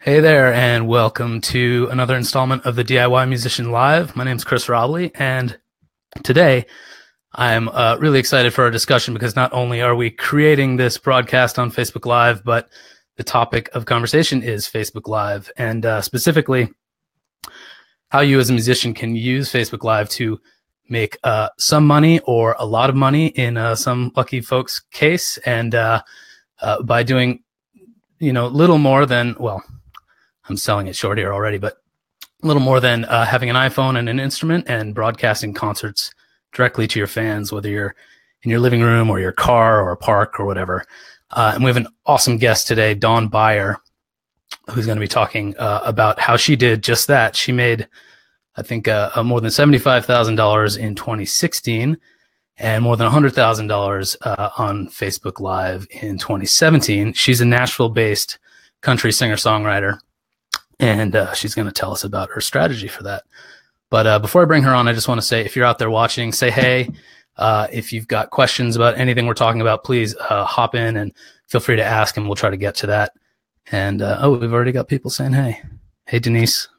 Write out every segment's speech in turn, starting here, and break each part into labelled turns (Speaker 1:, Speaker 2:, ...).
Speaker 1: Hey there, and welcome to another installment of the DIY Musician Live. My name is Chris Robley, and today I'm really excited for our discussion because not only are we creating this broadcast on Facebook Live, but the topic of conversation is Facebook Live, and specifically how you as a musician can use Facebook Live to make some money or a lot of money in some lucky folks' case, and by doing, little more than, well, I'm selling it short here already, but a little more than having an iPhone and an instrument and broadcasting concerts directly to your fans, whether you're in your living room or your car or a park or whatever. And we have an awesome guest today, Dawn Beyer, who's going to be talking about how she did just that. She made, I think, more than $75,000 in 2016 and more than $100,000 on Facebook Live in 2017. She's a Nashville-based country singer-songwriter. And she's going to tell us about her strategy for that. But before I bring her on, I just want to say, if you're out there watching, say hey. If you've got questions about anything we're talking about, please hop in and feel free to ask, and we'll try to get to that. And, we've already got people saying hey. Hey, Denise.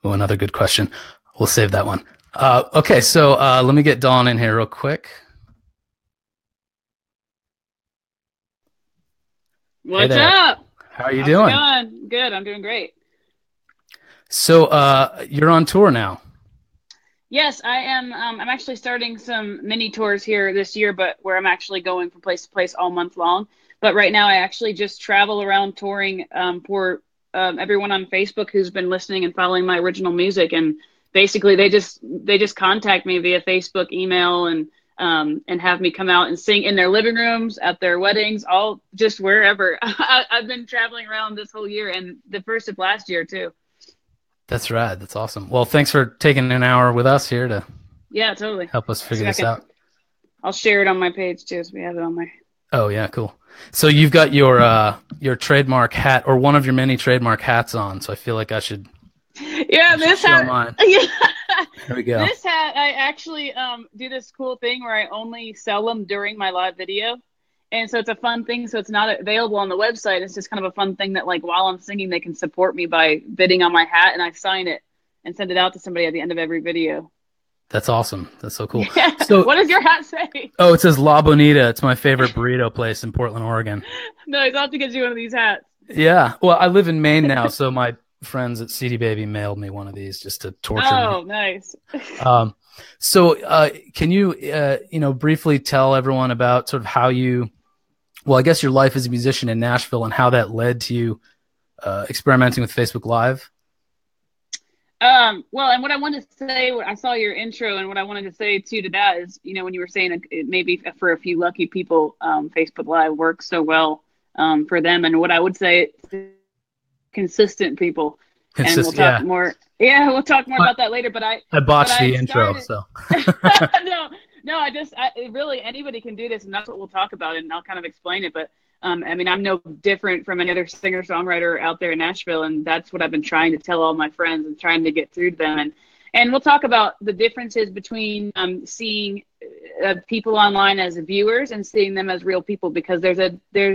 Speaker 1: Oh, another good question. We'll save that one. Okay, so let me get Dawn in here real quick.
Speaker 2: What's up?
Speaker 1: How are you doing?
Speaker 2: Good. I'm doing great.
Speaker 1: So you're on tour now.
Speaker 2: Yes, I am. I'm actually starting some mini tours here this year, but where I'm actually going from place to place all month long. But right now, I actually just travel around touring for everyone on Facebook who's been listening and following my original music. And basically, they just contact me via Facebook, email, and have me come out and sing in their living rooms, at their weddings, all just wherever. I've been traveling around this whole year and the first of last year too.
Speaker 1: That's rad. That's awesome. Well, thanks for taking an hour with us here to
Speaker 2: totally
Speaker 1: help us figure this out.
Speaker 2: I'll share it on my page too, so we have it on my.
Speaker 1: Oh yeah, cool. So you've got your trademark hat, or one of your many trademark hats on. So I feel like I should.
Speaker 2: Yeah, this hat. Yeah.
Speaker 1: There we go.
Speaker 2: This hat, I actually do this cool thing where I only sell them during my live video. And so it's a fun thing. So it's not available on the website. It's just kind of a fun thing that, like, while I'm singing, they can support me by bidding on my hat, and I sign it and send it out to somebody at the end of every video.
Speaker 1: That's awesome. That's so cool.
Speaker 2: Yeah.
Speaker 1: So
Speaker 2: what does your hat say?
Speaker 1: Oh, it says La Bonita. It's my favorite burrito place in Portland, Oregon.
Speaker 2: Nice. I'll have to get you one of these hats.
Speaker 1: Yeah. Well, I live in Maine now, so my friends at CD Baby mailed me one of these just to torture me.
Speaker 2: Oh, nice.
Speaker 1: So can you, briefly tell everyone about sort of how I guess your life as a musician in Nashville and how that led to you experimenting with Facebook Live?
Speaker 2: Well, and what I wanted to say, I saw your intro, and what I wanted to say too to that is, when you were saying it maybe for a few lucky people, Facebook Live works so well for them. And what I would say, consistent people. And we'll talk more. Yeah, we'll talk more about that later. But I
Speaker 1: botched the intro, so.
Speaker 2: No, really anybody can do this, and that's what we'll talk about, and I'll kind of explain it. But I'm no different from any other singer-songwriter out there in Nashville, and that's what I've been trying to tell all my friends and trying to get through to them. And we'll talk about the differences between seeing people online as viewers and seeing them as real people, because there's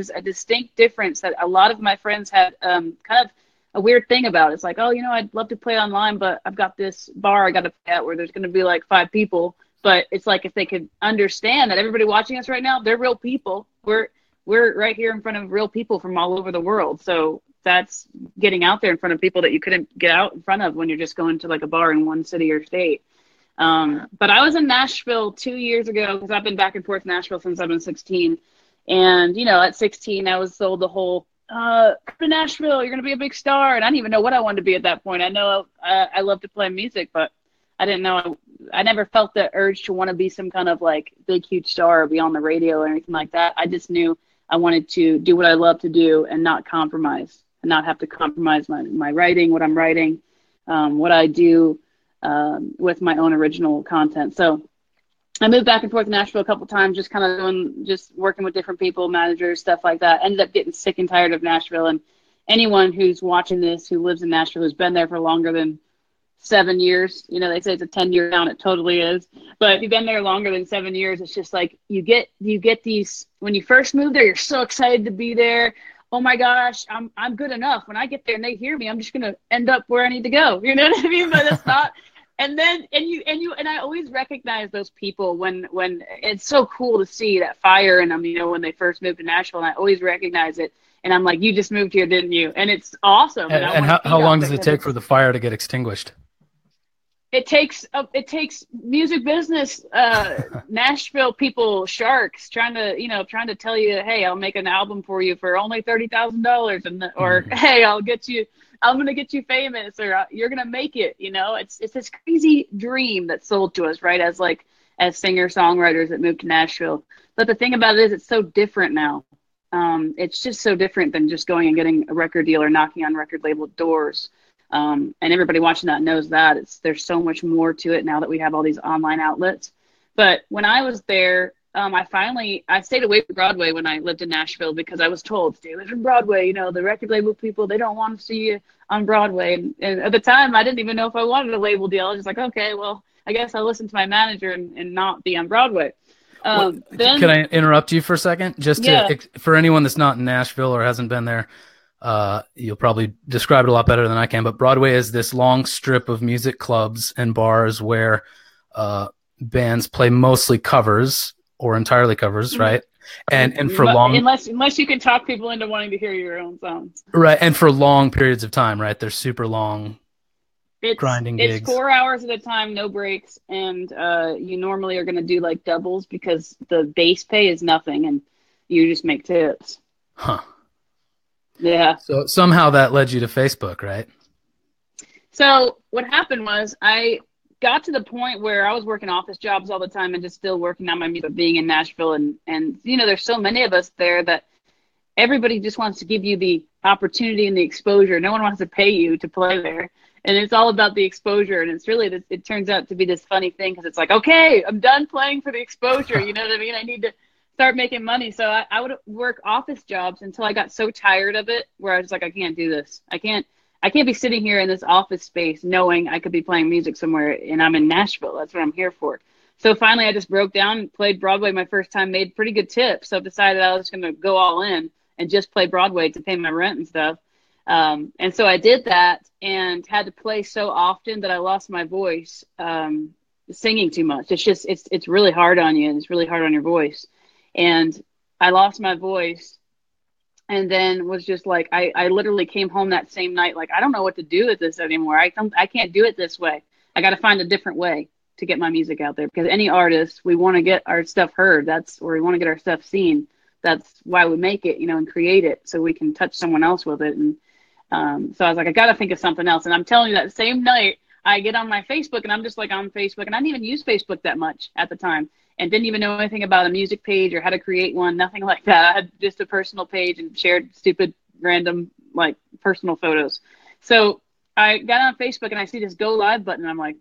Speaker 2: a distinct difference that a lot of my friends had kind of a weird thing about. It's like, oh, I'd love to play online, but I've got this bar I got to play at where there's going to be like 5 people. But it's like, if they could understand that everybody watching us right now, they're real people. We're right here in front of real people from all over the world. So that's getting out there in front of people that you couldn't get out in front of when you're just going to like a bar in one city or state. But I was in Nashville 2 years ago, because I've been back and forth Nashville since I've been 16. And, at 16, I was sold the whole, come to Nashville, you're going to be a big star. And I didn't even know what I wanted to be at that point. I know I love to play music, but I didn't know. I never felt the urge to want to be some kind of like big, huge star or be on the radio or anything like that. I just knew I wanted to do what I love to do and not compromise, and not have to compromise my writing, what I'm writing, what I do with my own original content. So I moved back and forth to Nashville a couple times, just working with different people, managers, stuff like that. Ended up getting sick and tired of Nashville. And anyone who's watching this, who lives in Nashville, who's been there for longer than 7 years. They say it's a 10-year town. It totally is. But if you've been there longer than 7 years, it's just like you get these, when you first move there, you're so excited to be there. oh my gosh, I'm good enough. When I get there and they hear me, I'm just gonna end up where I need to go. You know what I mean? But it's not. And then and I always recognize those people when it's so cool to see that fire in them. You know, when they first moved to Nashville, and I always recognize it. And I'm like, you just moved here, didn't you? And it's awesome. And I
Speaker 1: And
Speaker 2: want to
Speaker 1: how
Speaker 2: feed
Speaker 1: long
Speaker 2: off
Speaker 1: does
Speaker 2: it
Speaker 1: it
Speaker 2: because
Speaker 1: take for the fire to get extinguished?
Speaker 2: it takes music business Nashville people sharks trying to tell you, hey, I'll make an album for you for only $30,000 or
Speaker 1: Mhm.
Speaker 2: hey, I'm gonna get you famous or you're gonna make it. It's this crazy dream that's sold to us, right, as singer songwriters that moved to Nashville. But the thing about it is it's so different now. It's just so different than just going and getting a record deal or knocking on record label doors. And everybody watching that knows that there's so much more to it now that we have all these online outlets. But when I was there, I stayed away from Broadway when I lived in Nashville because I was told, stay away from Broadway. The record label people, they don't want to see you on Broadway. And at the time, I didn't even know if I wanted a label deal. I was just like, okay, well, I guess I'll listen to my manager and not be on Broadway.
Speaker 1: Can
Speaker 2: Then,
Speaker 1: I interrupt you for a second? Just
Speaker 2: yeah.
Speaker 1: to, for anyone that's not in Nashville or hasn't been there, you'll probably describe it a lot better than I can. But Broadway is this long strip of music clubs and bars where bands play mostly covers or entirely covers, right? And for long,
Speaker 2: Unless you can talk people into wanting to hear your own songs.
Speaker 1: right, and for long periods of time, right? They're super long, grinding
Speaker 2: It's
Speaker 1: gigs.
Speaker 2: 4 hours at a time, no breaks, and you normally are going to do like doubles because the base pay is nothing, and you just make tips.
Speaker 1: Huh.
Speaker 2: Yeah.
Speaker 1: So somehow that led you to Facebook, right?
Speaker 2: So what happened was I got to the point where I was working office jobs all the time and just still working on my music, being in Nashville, and there's so many of us there that everybody just wants to give you the opportunity and the exposure. No one wants to pay you to play there. And it's all about the exposure. And it's really, it turns out to be this funny thing because it's like, okay, I'm done playing for the exposure. You know what I mean? I need to start making money. So I would work office jobs until I got so tired of it where I was like, I can't do this. I can't be sitting here in this office space knowing I could be playing music somewhere and I'm in Nashville. That's what I'm here for. So finally I just broke down and played Broadway my first time, made pretty good tips. So decided I was going to go all in and just play Broadway to pay my rent and stuff. And so I did that and had to play so often that I lost my voice singing too much. It's really hard on you. And it's really hard on your voice. And I lost my voice and then was just like, I literally came home that same night. Like, I don't know what to do with this anymore. I can't do it this way. I got to find a different way to get my music out there because any artist, we want to get our stuff heard. We want to get our stuff seen. That's why we make it, and create it so we can touch someone else with it. And so I was like, I got to think of something else. And I'm telling you, that same night, I get on my Facebook and I'm just like on Facebook. And I didn't even use Facebook that much at the time and didn't even know anything about a music page or how to create one, nothing like that. I had just a personal page and shared stupid, random, like personal photos. So I got on Facebook and I see this go live button. And I'm like,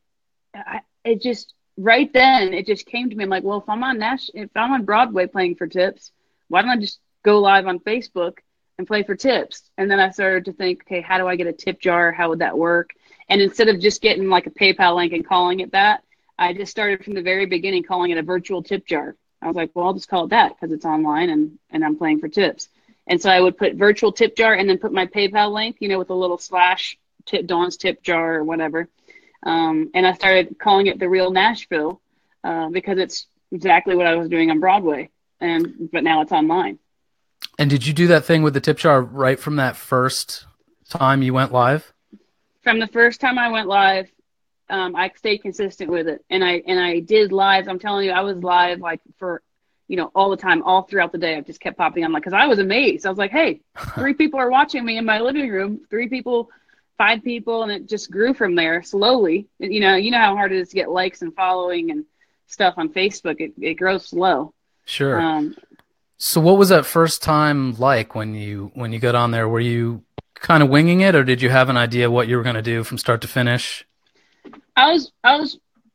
Speaker 2: right then, it just came to me. I'm like, well, if I'm on Broadway playing for tips, why don't I just go live on Facebook and play for tips? And then I started to think, okay, how do I get a tip jar? How would that work? And instead of just getting like a PayPal link and calling it that, I just started from the very beginning calling it a virtual tip jar. I was like, well, I'll just call it that because it's online and I'm playing for tips. And so I would put virtual tip jar and then put my PayPal link, with a little slash Dawn's tip jar or whatever. And I started calling it The Real Nashville because it's exactly what I was doing on Broadway. But now it's online.
Speaker 1: And did you do that thing with the tip jar right from that first time you went live?
Speaker 2: From the first time I went live, I stayed consistent with it, and I did lives. I'm telling you, I was live like for, all the time, all throughout the day. I just kept popping on, like, because I was amazed. I was like, hey, 3 people are watching me in my living room. 3 people, 5 people, and it just grew from there slowly. You know how hard it is to get likes and following and stuff on Facebook. It grows slow.
Speaker 1: Sure. So what was that first time like when you got on there? Were you kind of winging it, or did you have an idea what you were going to do from start to finish?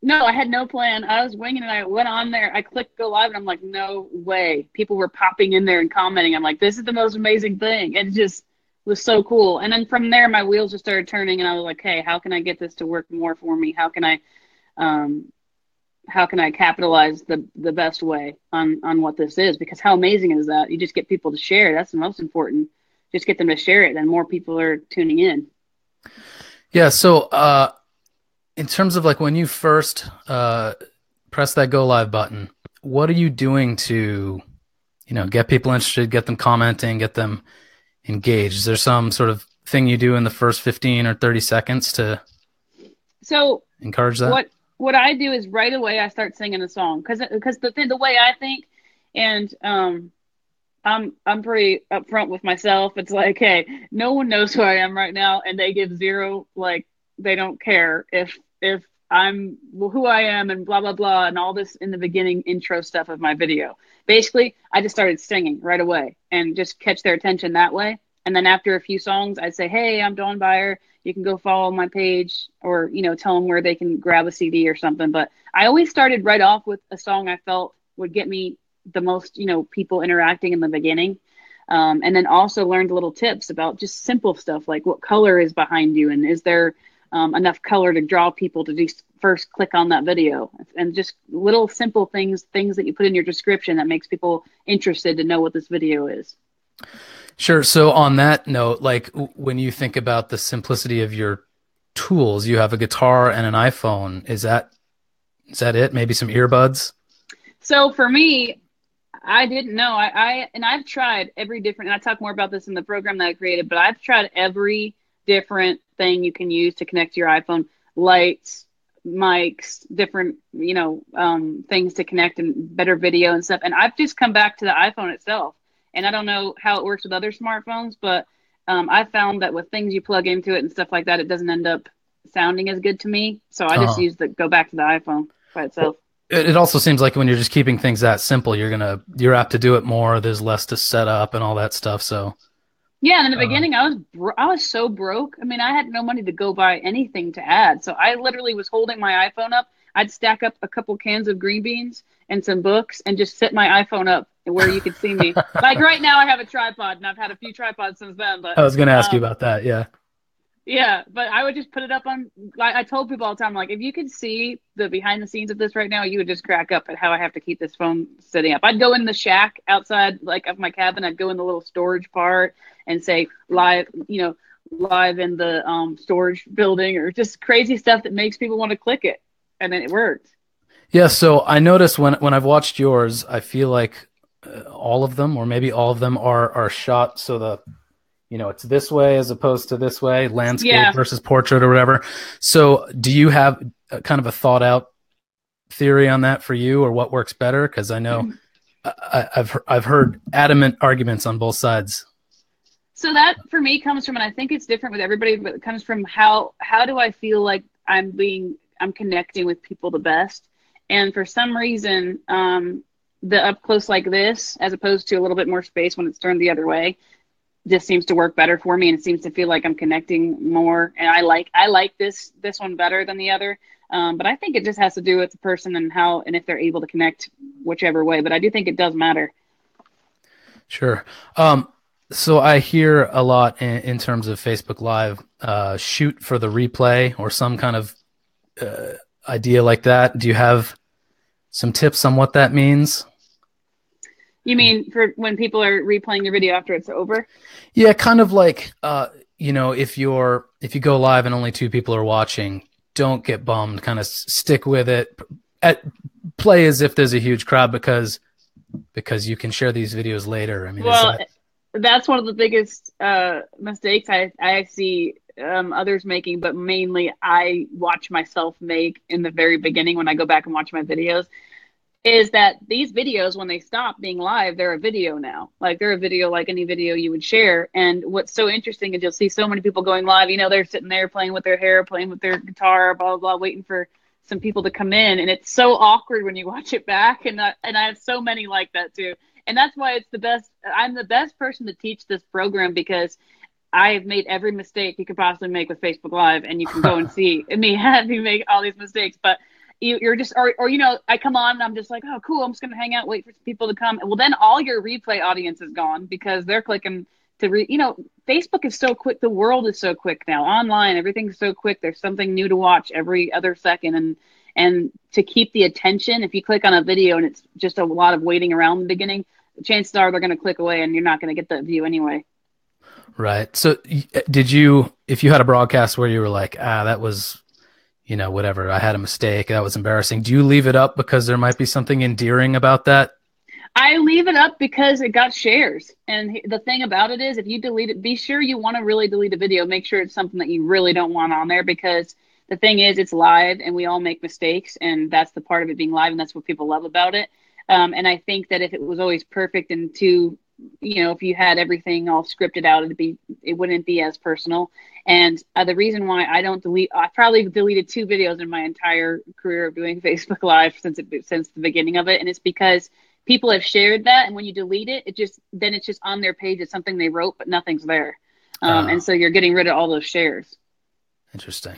Speaker 2: No, I had no plan. I was winging it. I went on there. I clicked go live, and I'm like, no way. People were popping in there and commenting. I'm like, this is the most amazing thing. It just was so cool. And then from there, my wheels just started turning, and I was like, hey, how can I get this to work more for me? How can I capitalize the best way on what this is? Because how amazing is that? You just get people to share. That's the most important. just get them to share it, then more people are tuning in.
Speaker 1: Yeah. So, in terms of like when you first press that go live button, what are you doing to, get people interested, get them commenting, get them engaged? Is there some sort of thing you do in the first 15 or 30 seconds to encourage that?
Speaker 2: What I do is right away I start singing a song because the way I think, and I'm pretty upfront with myself. It's like, hey, no one knows who I am right now, and they give zero, like, they don't care if I'm who I am and blah blah blah and all this in the beginning intro stuff of my video. Basically, I just started singing right away and just catch their attention that way. And then after a few songs, I'd say, hey, I'm Dawn Beyer. You can go follow my page, or tell them where they can grab a CD or something. But I always started right off with a song I felt would get me the most, people interacting in the beginning. And then also learned little tips about just simple stuff like what color is behind you, and is there enough color to draw people to just first click on that video, and just little simple things that you put in your description that makes people interested to know what this video is.
Speaker 1: Sure. So on that note, like when you think about the simplicity of your tools, you have a guitar and an iPhone. Is that it? Maybe some earbuds?
Speaker 2: So for me, I didn't know. I've tried every different, and I talk more about this in the program that I created, but I've tried every different thing you can use to connect to your iPhone: lights, mics, different, things to connect, and better video and stuff. And I've just come back to the iPhone itself. And I don't know how it works with other smartphones, but I found that with things you plug into it and stuff like that, it doesn't end up sounding as good to me. So I just go back to the iPhone by itself.
Speaker 1: It also seems like when you're just keeping things that simple, you're apt to do it more. There's less to set up and all that stuff. So
Speaker 2: yeah, and in the beginning, I was so broke. I mean, I had no money to go buy anything to add. So I literally was holding my iPhone up. I'd stack up a couple cans of green beans and some books and just set my iPhone up where you could see me. Like right now, I have a tripod, and I've had a few tripods since then. But
Speaker 1: I was going to ask you about that. Yeah.
Speaker 2: Yeah, but I would just put it up on. I told people all the time, like, if you could see the behind the scenes of this right now, you would just crack up at how I have to keep this phone sitting up. I'd go in the shack outside, like, of my cabin. I'd go in the little storage part and say live, live in the storage building, or just crazy stuff that makes people want to click it, and then it worked.
Speaker 1: Yeah. So I noticed when I've watched yours, I feel like all of them, or maybe all of them, are shot so it's this way as opposed to this way, landscape versus portrait or whatever. So do you have kind of a thought out theory on that for you, or what works better? Because I know I've heard adamant arguments on both sides.
Speaker 2: So that for me comes from, and I think it's different with everybody, but it comes from how do I feel like I'm connecting with people the best. And for some reason, the up close like this, as opposed to a little bit more space when it's turned the other way, just seems to work better for me, and it seems to feel like I'm connecting more. And I like this one better than the other. But I think it just has to do with the person and if they're able to connect whichever way. But I do think it does matter.
Speaker 1: Sure. So I hear a lot in terms of Facebook Live, shoot for the replay or some kind of idea like that. Do you have some tips on what that means?
Speaker 2: You mean for when people are replaying your video after it's over?
Speaker 1: Yeah, kind of like, if you go live and only 2 people are watching, don't get bummed. Kind of stick with it. Play as if there's a huge crowd because you can share these videos later. I mean,
Speaker 2: that's one of the biggest mistakes I see others making, but mainly I watch myself make in the very beginning when I go back and watch my videos. Is that these videos, when they stop being live, they're a video now. Like, they're a video like any video you would share. And what's so interesting is you'll see so many people going live, they're sitting there playing with their hair, playing with their guitar, blah, blah, blah, waiting for some people to come in. And it's so awkward when you watch it back. And I have so many like that too. And that's why it's the best. I'm the best person to teach this program, because I've made every mistake you could possibly make with Facebook Live. And you can go and see me have me make all these mistakes. But you're just, or I come on and I'm just like, oh, cool, I'm just going to hang out, wait for people to come. Well, then all your replay audience is gone because they're clicking to Facebook is so quick. The world is so quick now. Online, everything's so quick. There's something new to watch every other second. And to keep the attention, if you click on a video and it's just a lot of waiting around the beginning, chances are they're going to click away and you're not going to get that view anyway.
Speaker 1: Right. So did you, if you had a broadcast where you were like, that was, whatever, I had a mistake, that was embarrassing. Do you leave it up because there might be something endearing about that?
Speaker 2: I leave it up because it got shares. And the thing about it is, if you delete it, be sure you want to really delete a video. Make sure it's something that you really don't want on there, because the thing is, it's live and we all make mistakes. And that's the part of it being live. And that's what people love about it. And I think that if it was always perfect and too, if you had everything all scripted out, it wouldn't be as personal. And the reason why I don't delete, I probably deleted 2 videos in my entire career of doing Facebook Live since the beginning of it. And it's because people have shared that, and when you delete it, it's just on their page. It's something they wrote, but nothing's there, and so you're getting rid of all those shares.
Speaker 1: Interesting.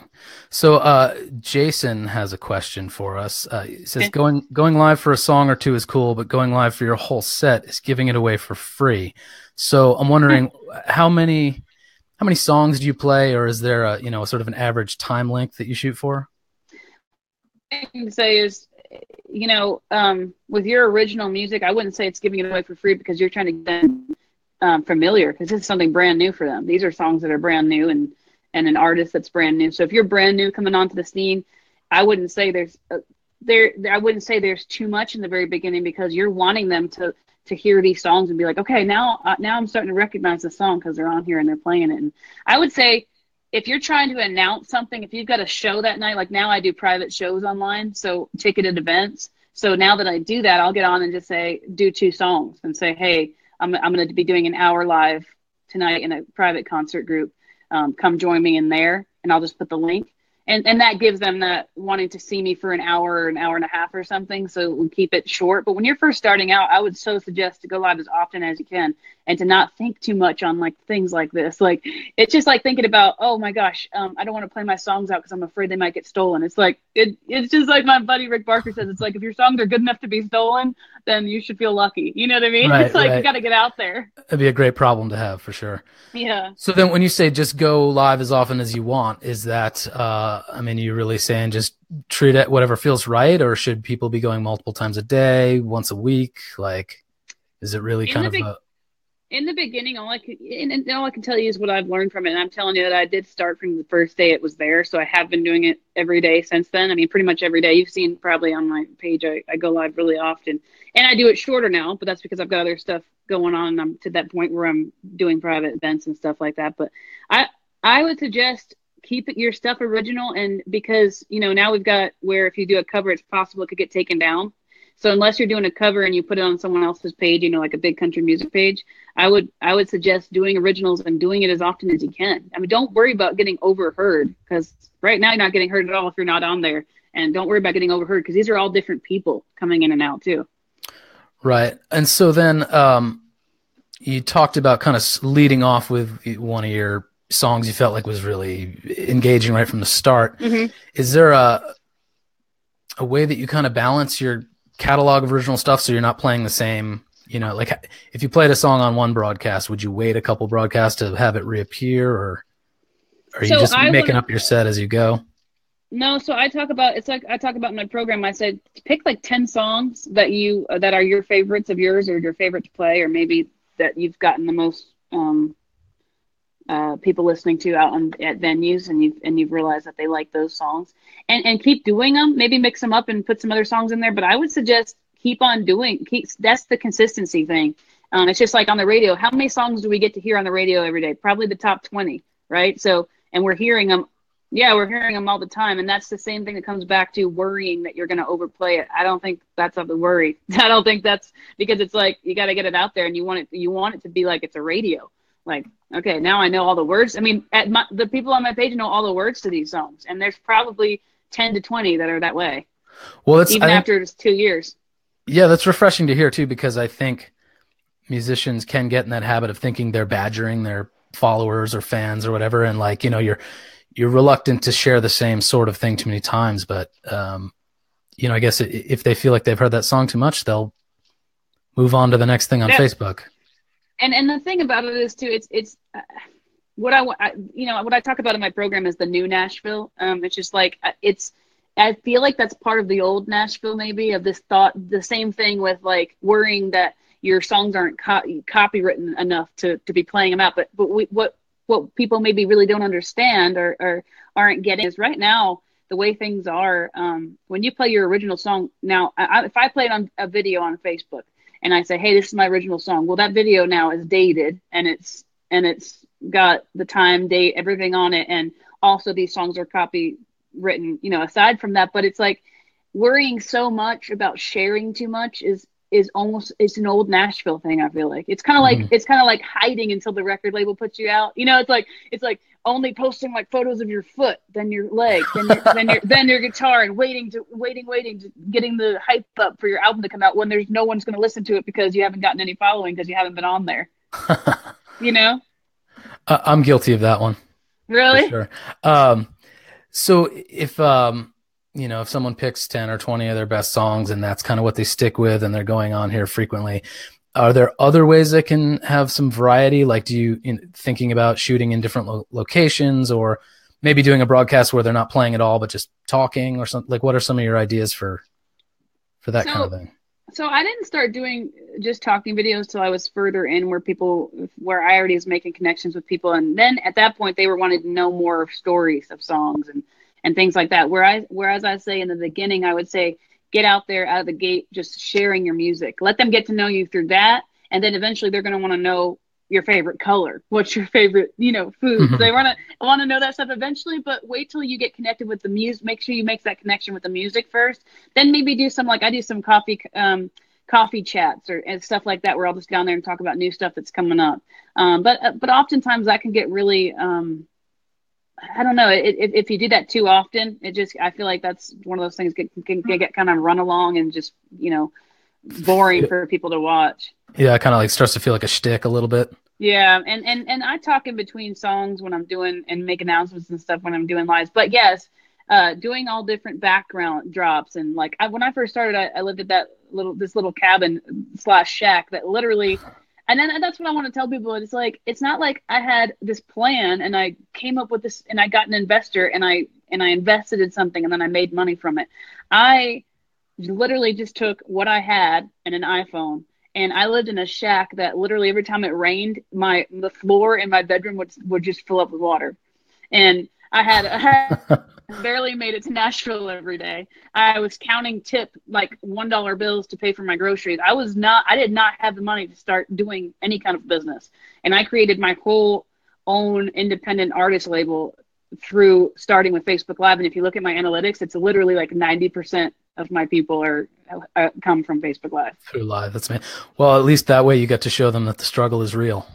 Speaker 1: So Jason has a question for us. He says, going live for a song or two is cool, but going live for your whole set is giving it away for free. So I'm wondering how many songs do you play, or is there a sort of an average time length that you shoot for?
Speaker 2: What I can say is, with your original music, I wouldn't say it's giving it away for free, because you're trying to get them familiar, because this is something brand new for them. These are songs that are brand new, and an artist that's brand new. So if you're brand new coming onto the scene, I wouldn't say there's too much in the very beginning, because you're wanting them to hear these songs and be like, okay, now I'm starting to recognize the song because they're on here and they're playing it. And I would say, if you're trying to announce something, if you've got a show that night, like now I do private shows online, so ticketed events. So now that I do that, I'll get on and just do 2 songs and say, hey, I'm going to be doing an hour live tonight in a private concert group. Come join me in there, and I'll just put the link. And that gives them that wanting to see me for an hour or an hour and a half or something. So we'll keep it short. But when you're first starting out, I would so suggest to go live as often as you can, and to not think too much on like things like this. Like, it's just like thinking about, oh my gosh, I don't want to play my songs out because I'm afraid they might get stolen. It's like, it's just like my buddy Rick Barker says, it's like, if your songs are good enough to be stolen, then you should feel lucky. You know what I mean?
Speaker 1: Right,
Speaker 2: it's like,
Speaker 1: right.
Speaker 2: You got to get out there.
Speaker 1: That'd be a great problem to have, for sure.
Speaker 2: Yeah.
Speaker 1: So then when you say just go live as often as you want, is that, you really saying just treat it whatever feels right, or should people be going multiple times a day, once a week? Like, is it really
Speaker 2: in the beginning, all I can tell you is what I've learned from it. And I'm telling you that I did start from the first day it was there. So I have been doing it every day since then. I mean, pretty much every day. You've seen probably on my page, I go live really often. And I do it shorter now, but that's because I've got other stuff going on. And I'm to that point where I'm doing private events and stuff like that. But I would suggest keep your stuff original. And because, now we've got where if you do a cover, it's possible it could get taken down. So unless you're doing a cover and you put it on someone else's page, like a big country music page, I would suggest doing originals and doing it as often as you can. I mean, don't worry about getting overheard, because right now you're not getting heard at all if you're not on there. And don't worry about getting overheard, because these are all different people coming in and out too.
Speaker 1: Right. And so then you talked about kind of leading off with one of your songs you felt like was really engaging right from the start.
Speaker 2: Mm-hmm.
Speaker 1: Is there a way that you kind of balance your catalog of original stuff so you're not playing the same, like if you played a song on one broadcast, would you wait a couple broadcasts to have it reappear, or are you just making up your set as you go?
Speaker 2: No, so I talk about in my program, I said pick like 10 songs that are your favorites of yours, or your favorite to play, or maybe that you've gotten the most people listening to out at venues, and you've realized that they like those songs, and keep doing them. Maybe mix them up and put some other songs in there. But I would suggest keep on doing. That's the consistency thing. It's just like on the radio. How many songs do we get to hear on the radio every day? Probably the top 20, right? So, and we're hearing them. Yeah, we're hearing them all the time, and that's the same thing that comes back to worrying that you're going to overplay it. I don't think that's of the worry. I don't think that's because it's like you got to get it out there, and you want it to be like it's a radio. Like, okay, now I know all the words. I mean, the people on my page know all the words to these songs, and there's probably 10 to 20 that are that way.
Speaker 1: Well,
Speaker 2: after just 2 years.
Speaker 1: Yeah, that's refreshing to hear too, because I think musicians can get in that habit of thinking they're badgering their followers or fans or whatever, and like you're reluctant to share the same sort of thing too many times. But I guess if they feel like they've heard that song too much, they'll move on to the next thing on Facebook.
Speaker 2: And the thing about it is too, it's what I talk about in my program is the new Nashville. It's just like I feel like that's part of the old Nashville, maybe, of this thought, the same thing with like worrying that your songs aren't copywritten enough to be playing them out. But what people maybe really don't understand or aren't getting is right now the way things are. When you play your original song now, if I play it on a video on Facebook and I say, hey, this is my original song, well, that video now is dated and it's got the time, date, everything on it, and also these songs are copywritten, aside from that. But it's like worrying so much about sharing too much is almost, it's an old Nashville thing. I feel like it's kind of like hiding until the record label puts you out. It's like only posting like photos of your foot, then your leg, then your guitar, and waiting to getting the hype up for your album to come out when there's no one's going to listen to it because you haven't gotten any following because you haven't been on there.
Speaker 1: I'm guilty of that one.
Speaker 2: Really?
Speaker 1: For sure. So if someone picks 10 or 20 of their best songs and that's kind of what they stick with and they're going on here frequently, are there other ways that can have some variety? Like, thinking about shooting in different locations, or maybe doing a broadcast where they're not playing at all, but just talking or something? Like, what are some of your ideas for that kind of thing?
Speaker 2: So I didn't start doing just talking videos till I was further in where I already was making connections with people. And then at that point they were wanting to know more stories of songs and things like that. Whereas I say in the beginning, I would say, get out there out of the gate, just sharing your music, let them get to know you through that. And then eventually they're going to want to know your favorite color, what's your favorite, food. Mm-hmm. They want to know that stuff eventually, but wait till you get connected with the music. Make sure you make that connection with the music first. Then maybe do some, like I do some coffee chats and stuff like that, where I'll just go down there and talk about new stuff that's coming up. But oftentimes that can get really, I don't know. If you do that too often, I feel like that's one of those things can get kind of run along and just, boring for people to watch.
Speaker 1: Yeah, it kind of like starts to feel like a shtick a little bit.
Speaker 2: Yeah, and I talk in between songs when I'm doing and make announcements and stuff when I'm doing lives. But yes, doing all different background drops, and like when I first started, I lived at this little cabin / shack that literally, and then that's what I want to tell people. It's like, it's not like I had this plan and I came up with this and I got an investor and I invested in something and then I made money from it. I literally just took what I had and an iPhone, and I lived in a shack that literally every time it rained, the floor in my bedroom would just fill up with water. And I barely made it to Nashville every day. I was counting like $1 bills to pay for my groceries. I did not have the money to start doing any kind of business. And I created my whole own independent artist label through starting with Facebook Live. And if you look at my analytics, it's literally like 90% of my people come from Facebook Live.
Speaker 1: Through Live, that's me. Well, at least that way you get to show them that the struggle is real.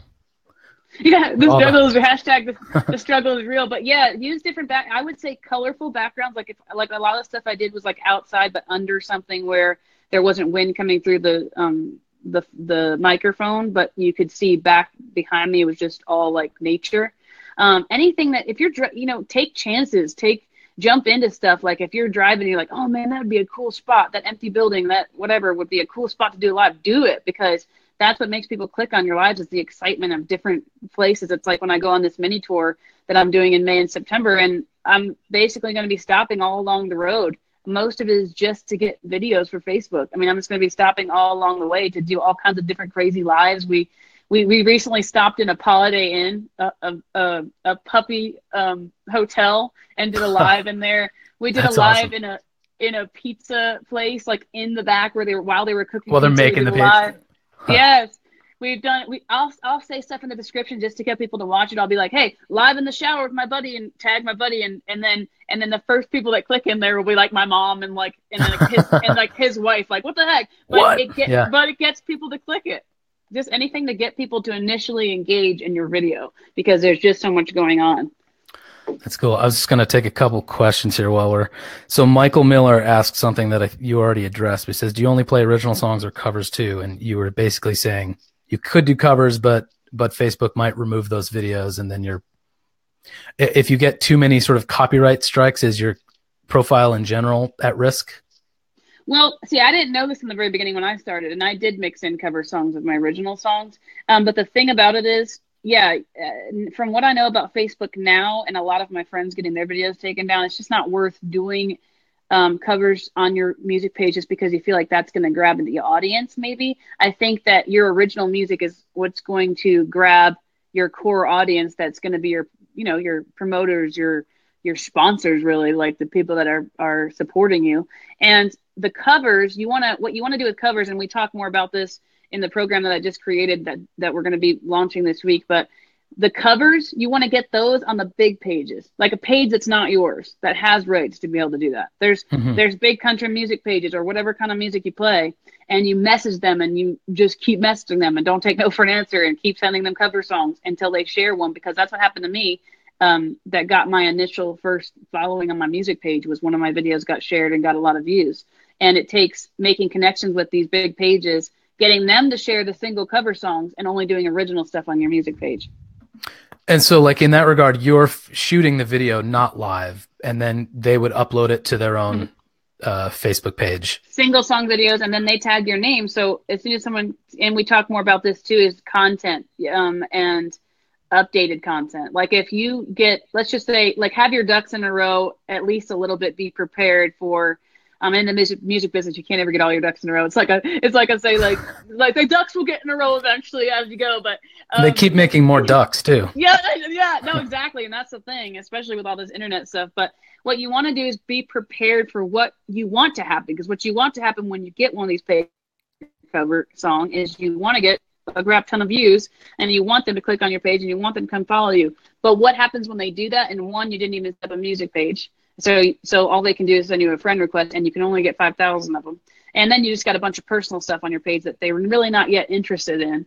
Speaker 2: Yeah, the struggle is hashtag. The struggle is real. But yeah, use different I would say colorful backgrounds. Like a lot of stuff I did was like outside, but under something where there wasn't wind coming through the microphone, but you could see back behind me. It was just all like nature. Anything that if you're take chances, jump into stuff. Like if you're driving, you're like, oh man, that would be a cool spot. That empty building, that whatever would be a cool spot to do live. Do it, because that's what makes people click on your lives, is the excitement of different places. It's like when I go on this mini tour that I'm doing in May and September, and I'm basically going to be stopping all along the road. Most of it is just to get videos for Facebook. I mean, I'm just going to be stopping all along the way to do all kinds of different crazy lives. We recently stopped in a Holiday Inn, a puppy hotel, and did a live in there. We did
Speaker 1: That's
Speaker 2: a live
Speaker 1: awesome.
Speaker 2: in a pizza place, like in the back where while they were cooking.
Speaker 1: Well, they're making the pizza.
Speaker 2: Huh. Yes, we've done. I'll say stuff in the description just to get people to watch it. I'll be like, hey, live in the shower with my buddy, and tag my buddy, and then the first people that click in there will be like my mom and then his wife. Like, what the heck? But it gets people to click it. Just anything to get people to initially engage in your video, because there's just so much going on.
Speaker 1: That's cool. I was just going to take a couple questions here so Michael Miller asked something that you already addressed. He says, do you only play original songs or covers too? And you were basically saying you could do covers, but Facebook might remove those videos. And then if you get too many sort of copyright strikes, is your profile in general at risk?
Speaker 2: Well, see, I didn't know this in the very beginning when I started, and I did mix in cover songs with my original songs. But the thing about it is, from what I know about Facebook now, and a lot of my friends getting their videos taken down, it's just not worth doing covers on your music page just because you feel like that's going to grab the audience. Maybe I think that your original music is what's going to grab your core audience. That's going to be your, your promoters, your sponsors, really, like the people that are supporting you. And the covers, what you want to do with covers, and we talk more about this in the program that I just created that we're going to be launching this week. But the covers, you want to get those on the big pages, like a page that's not yours, that has rights to be able to do that. There's big country music pages or whatever kind of music you play, and you message them and you just keep messaging them and don't take no for an answer and keep sending them cover songs until they share one, because that's what happened to me. That got my initial first following on my music page was one of my videos got shared and got a lot of views. And it takes making connections with these big pages, getting them to share the single cover songs, and only doing original stuff on your music page.
Speaker 1: And so, like, in that regard, you're shooting the video not live, and then they would upload it to their own Facebook page.
Speaker 2: Single song videos, and then they tag your name. So as soon as someone, and we talk more about this too, is content and updated content. Like if you get, let's just say, like, have your ducks in a row, at least a little bit, be prepared for, in the music business, you can't ever get all your ducks in a row. It's like I say, like the ducks will get in a row eventually as you go, but
Speaker 1: they keep making more ducks too.
Speaker 2: Yeah, no, exactly. And that's the thing, especially with all this internet stuff. But what you want to do is be prepared for what you want to happen, because what you want to happen when you get one of these paid cover song is you want to get a crap ton of views, and you want them to click on your page and you want them to come follow you. But what happens when they do that? And one, you didn't even set up a music page. So all they can do is send you a friend request, and you can only get 5,000 of them. And then you just got a bunch of personal stuff on your page that they were really not yet interested in.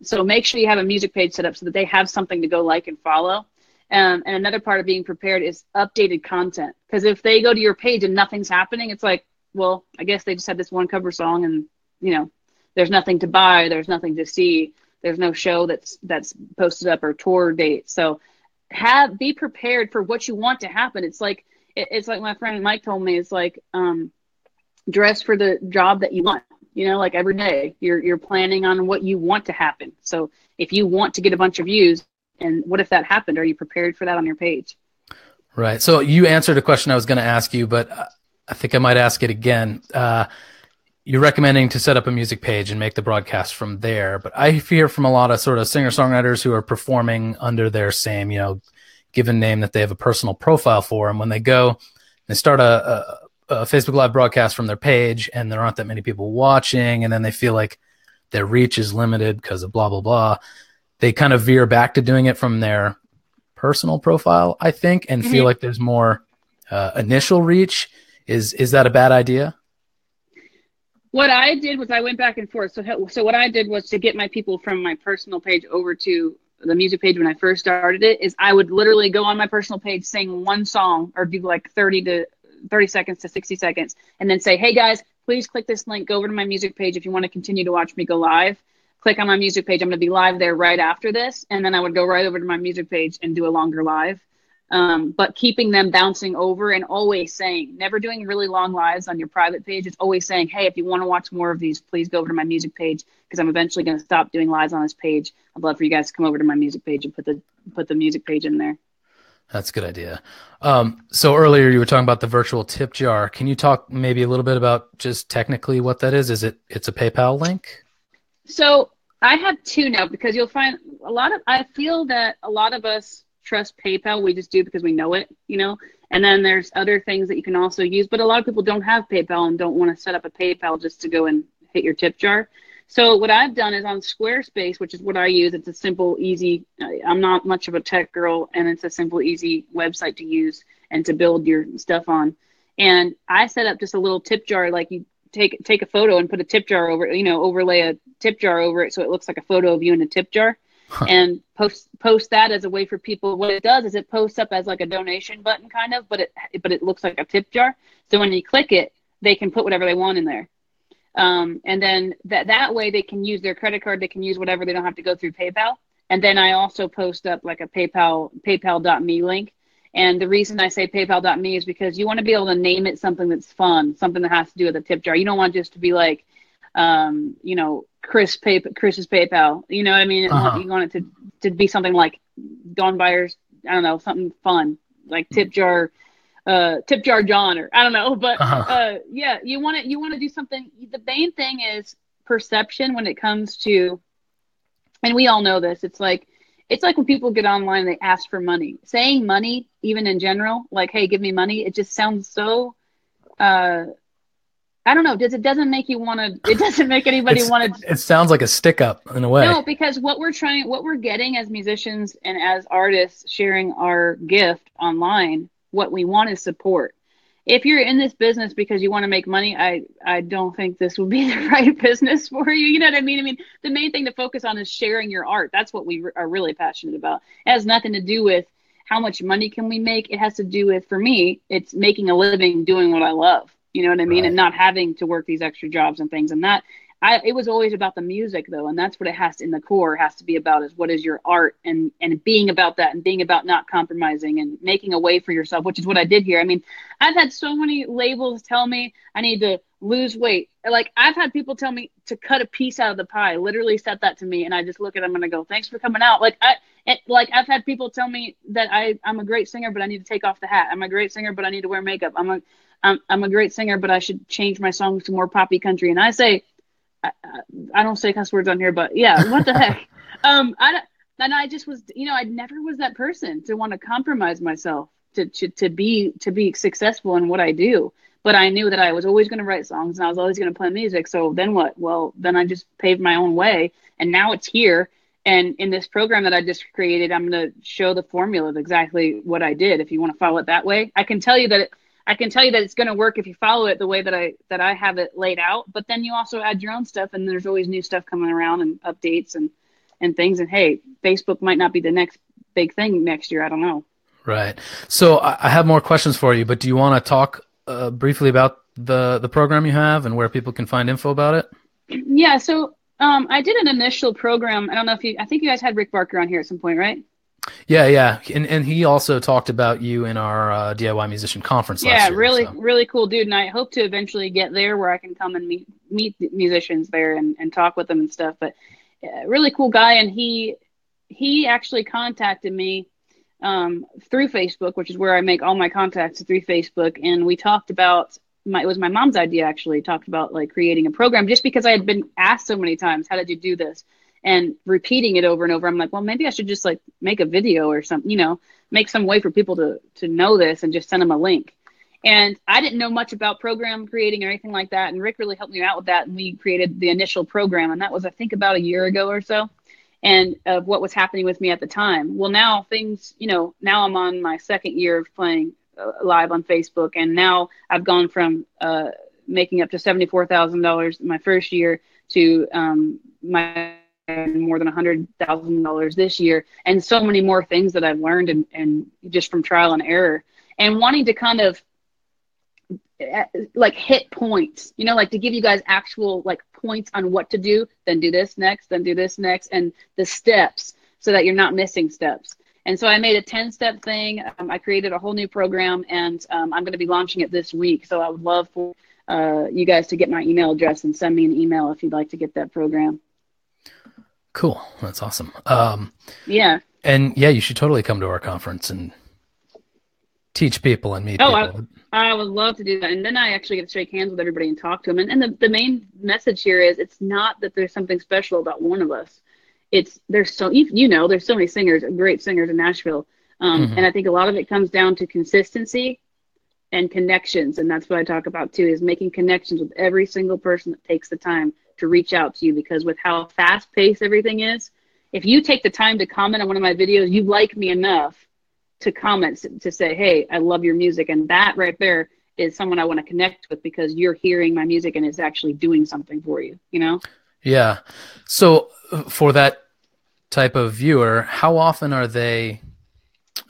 Speaker 2: So make sure you have a music page set up so that they have something to go like and follow. And another part of being prepared is updated content. Because if they go to your page and nothing's happening, it's like, well, I guess they just had this one cover song, and there's nothing to buy, there's nothing to see, there's no show that's posted up or tour date. So be prepared for what you want to happen. It's like my friend Mike told me, it's like dress for the job that you want. Like every day you're planning on what you want to happen. So if you want to get a bunch of views, and what if that happened, are you prepared for that on your page?
Speaker 1: Right. So you answered a question I was going to ask you, but I think I might ask it again. You're recommending to set up a music page and make the broadcast from there. But I hear from a lot of sort of singer-songwriters who are performing under their same, given name that they have a personal profile for. And when they go, they start a Facebook Live broadcast from their page, and there aren't that many people watching, and then they feel like their reach is limited because of blah, blah, blah. They kind of veer back to doing it from their personal profile, I think, and feel like there's more initial reach. Is that a bad idea?
Speaker 2: What I did was I went back and forth. So what I did was to get my people from my personal page over to the music page when I first started it, is I would literally go on my personal page, sing one song, or do like 30 seconds to 60 seconds, and then say, hey guys, please click this link, go over to my music page if you want to continue to watch me go live. Click on my music page. I'm going to be live there right after this. And then I would go right over to my music page and do a longer live. But keeping them bouncing over and always saying, never doing really long lives on your private page. It's always saying, hey, if you want to watch more of these, please go over to my music page, because I'm eventually going to stop doing lives on this page. I'd love for you guys to come over to my music page and put the music page in there.
Speaker 1: That's a good idea. So earlier you were talking about the virtual tip jar. Can you talk maybe a little bit about just technically what that is? It's a PayPal link?
Speaker 2: So I have two now, because you'll find I feel that a lot of us trust PayPal. We just do because we know it, and then there's other things that you can also use, but a lot of people don't have PayPal and don't want to set up a PayPal just to go and hit your tip jar. So what I've done is on Squarespace, which is what I use. It's a simple, easy, I'm not much of a tech girl, and it's a simple, easy website to use and to build your stuff on. And I set up just a little tip jar, like you take a photo and put a tip jar over it, overlay a tip jar over it so it looks like a photo of you in a tip jar. And post that as a way for people. What it does is it posts up as like a donation button kind of, but it looks like a tip jar. So when you click it, they can put whatever they want in there. And then that way they can use their credit card, they can use whatever, they don't have to go through PayPal. And then I also post up like a PayPal.me link. And the reason I say PayPal.me is because you want to be able to name it something that's fun, something that has to do with a tip jar. You don't want just to be like, Chris's PayPal. You know what I mean? You want it to be something like Dawn Byers, I don't know, something fun, like tip jar Tip Jar John, or I don't know, but
Speaker 1: Uh-huh.
Speaker 2: yeah, you want to do something. The main thing is perception when it comes to, and we all know this. It's like when people get online and they ask for money. Saying money, even in general, like, hey, give me money, it just sounds so uh I don't know, it doesn't make you want to, it doesn't make anybody want to.
Speaker 1: It sounds like a stick up in a way.
Speaker 2: No, because what we're getting as musicians and as artists sharing our gift online, what we want is support. If you're in this business because you want to make money, I don't think this would be the right business for you. You know what I mean? I mean, the main thing to focus on is sharing your art. That's what we are really passionate about. It has nothing to do with how much money can we make. It has to do with, for me, it's making a living doing what I love. You know what I mean? And
Speaker 1: Right.
Speaker 2: not having to work these extra jobs and things. And that it was always about the music though, and that's what it has to, in the core has to be about, is what is your art, and being about that, and being about not compromising and making a way for yourself, which is what I did here. I mean, I've had so many labels tell me I need to lose weight. Like, I've had people tell me to cut a piece out of the pie, literally said that to me, and I just look at them and I go, thanks for coming out. Like I've had people tell me that I'm a great singer, but I need to take off the hat. I'm a great singer, but I need to wear makeup. I'm a great singer, but I should change my songs to more poppy country. And I say, I, I don't say cuss words on here, but yeah, what the heck? I and I just was, I never was that person to want to compromise myself to be successful in what I do. But I knew that I was always going to write songs and I was always going to play music. So then what? Well, then I just paved my own way, and now it's here. And in this program that I just created, I'm going to show the formula of exactly what I did. If you want to follow it that way, I can tell you that it's going to work if you follow it the way that I have it laid out. But then you also add your own stuff, and there's always new stuff coming around and updates and things. And hey, Facebook might not be the next big thing next year. I don't know.
Speaker 1: Right. So I have more questions for you, but do you want to talk briefly about the program you have and where people can find info about it?
Speaker 2: Yeah. So I did an initial program. I don't know if I think you guys had Rick Barker on here at some point, right?
Speaker 1: Yeah, yeah. And he also talked about you in our DIY musician conference last
Speaker 2: Yeah,
Speaker 1: year.
Speaker 2: really,
Speaker 1: So
Speaker 2: really cool dude. And I hope to eventually get there where I can come and meet the musicians there and talk with them and stuff. But really cool guy. And he actually contacted me through Facebook, which is where I make all my contacts, through Facebook. And we talked about it was my mom's idea, actually, talked about like creating a program, just because I had been asked so many times, how did you do this? And repeating it over and over. I'm like, well, maybe I should just like make a video or something, make some way for people to know this, and just send them a link. And I didn't know much about program creating or anything like that. And Rick really helped me out with that. And we created the initial program. And that was, I think, about a year ago or so. And of what was happening with me at the time. Well, now things, now I'm on my second year of playing live on Facebook. And now I've gone from making up to $74,000 my first year to my more than $100,000 this year, and so many more things that I've learned, and just from trial and error, and wanting to kind of like hit points, like to give you guys actual like points on what to do, then do this next, then do this next, and the steps, so that you're not missing steps. And so I made a 10-step thing. I created a whole new program, and I'm going to be launching it this week. So I would love for you guys to get my email address and send me an email if you'd like to get that program.
Speaker 1: cool. That's awesome.
Speaker 2: Yeah.
Speaker 1: And yeah, you should totally come to our conference and teach people and meet people.
Speaker 2: I would love to do that. And then I actually get to shake hands with everybody and talk to them. And the main message here is, it's not that there's something special about one of us. There's so many singers, great singers in Nashville.
Speaker 1: Mhm.
Speaker 2: And I think a lot of it comes down to consistency and connections. And that's what I talk about too, is making connections with every single person that takes the time to reach out to you. Because with how fast paced everything is, if you take the time to comment on one of my videos, you like me enough to comment to say, hey, I love your music. And that right there is someone I want to connect with, because you're hearing my music and it's actually doing something for you,
Speaker 1: Yeah. So for that type of viewer, how often are they,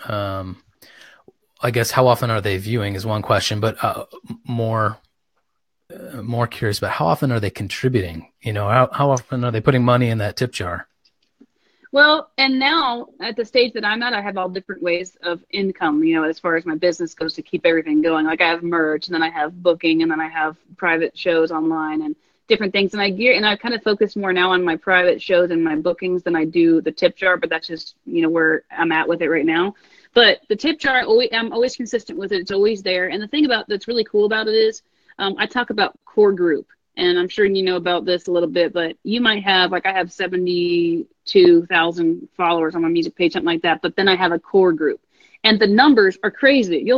Speaker 1: I guess, how often are they viewing is one question, but more curious about how often are they contributing? How often are they putting money in that tip jar?
Speaker 2: Well, and now at the stage that I'm at, I have all different ways of income, as far as my business goes, to keep everything going. Like, I have merch, and then I have booking, and then I have private shows online and different things. And I kind of focus more now on my private shows and my bookings than I do the tip jar, but that's just, where I'm at with it right now. But the tip jar, I'm always consistent with it. It's always there. And the thing that's really cool about it is I talk about core group. And I'm sure you know about this a little bit, but you might have, like I have 72,000 followers on my music page, something like that. But then I have a core group. And the numbers are crazy.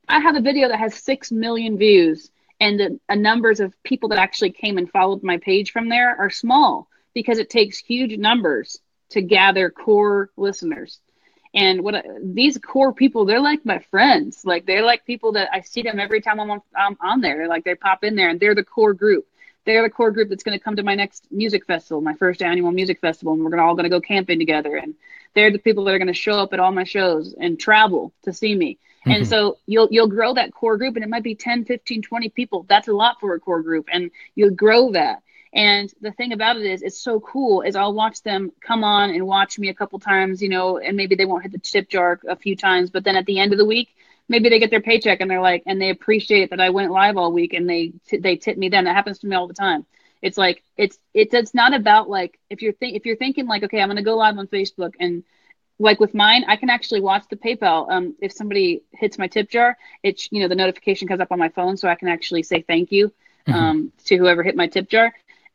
Speaker 2: I have a video that has 6 million views, and the numbers of people that actually came and followed my page from there are small because it takes huge numbers to gather core listeners. And these core people, they're like my friends. Like they're like people that I see them every time I'm on there. Like they pop in there, and they're the core group. They're the core group that's going to come to my next music festival, my first annual music festival, and we're all going to go camping together. And they're the people that are going to show up at all my shows and travel to see me. Mm-hmm. And so you'll grow that core group, and it might be 10, 15, 20 people. That's a lot for a core group, and you'll grow that. And the thing about it is, it's so cool is I'll watch them come on and watch me a couple times, and maybe they won't hit the tip jar a few times, but then at the end of the week, maybe they get their paycheck and they're like, and they appreciate that I went live all week, and they tip me then. That happens to me all the time. It's like, it's not about like, if you're thinking like, okay, I'm going to go live on Facebook, and like with mine, I can actually watch the PayPal. If somebody hits my tip jar, the notification comes up on my phone, so I can actually say thank you to whoever hit my tip jar.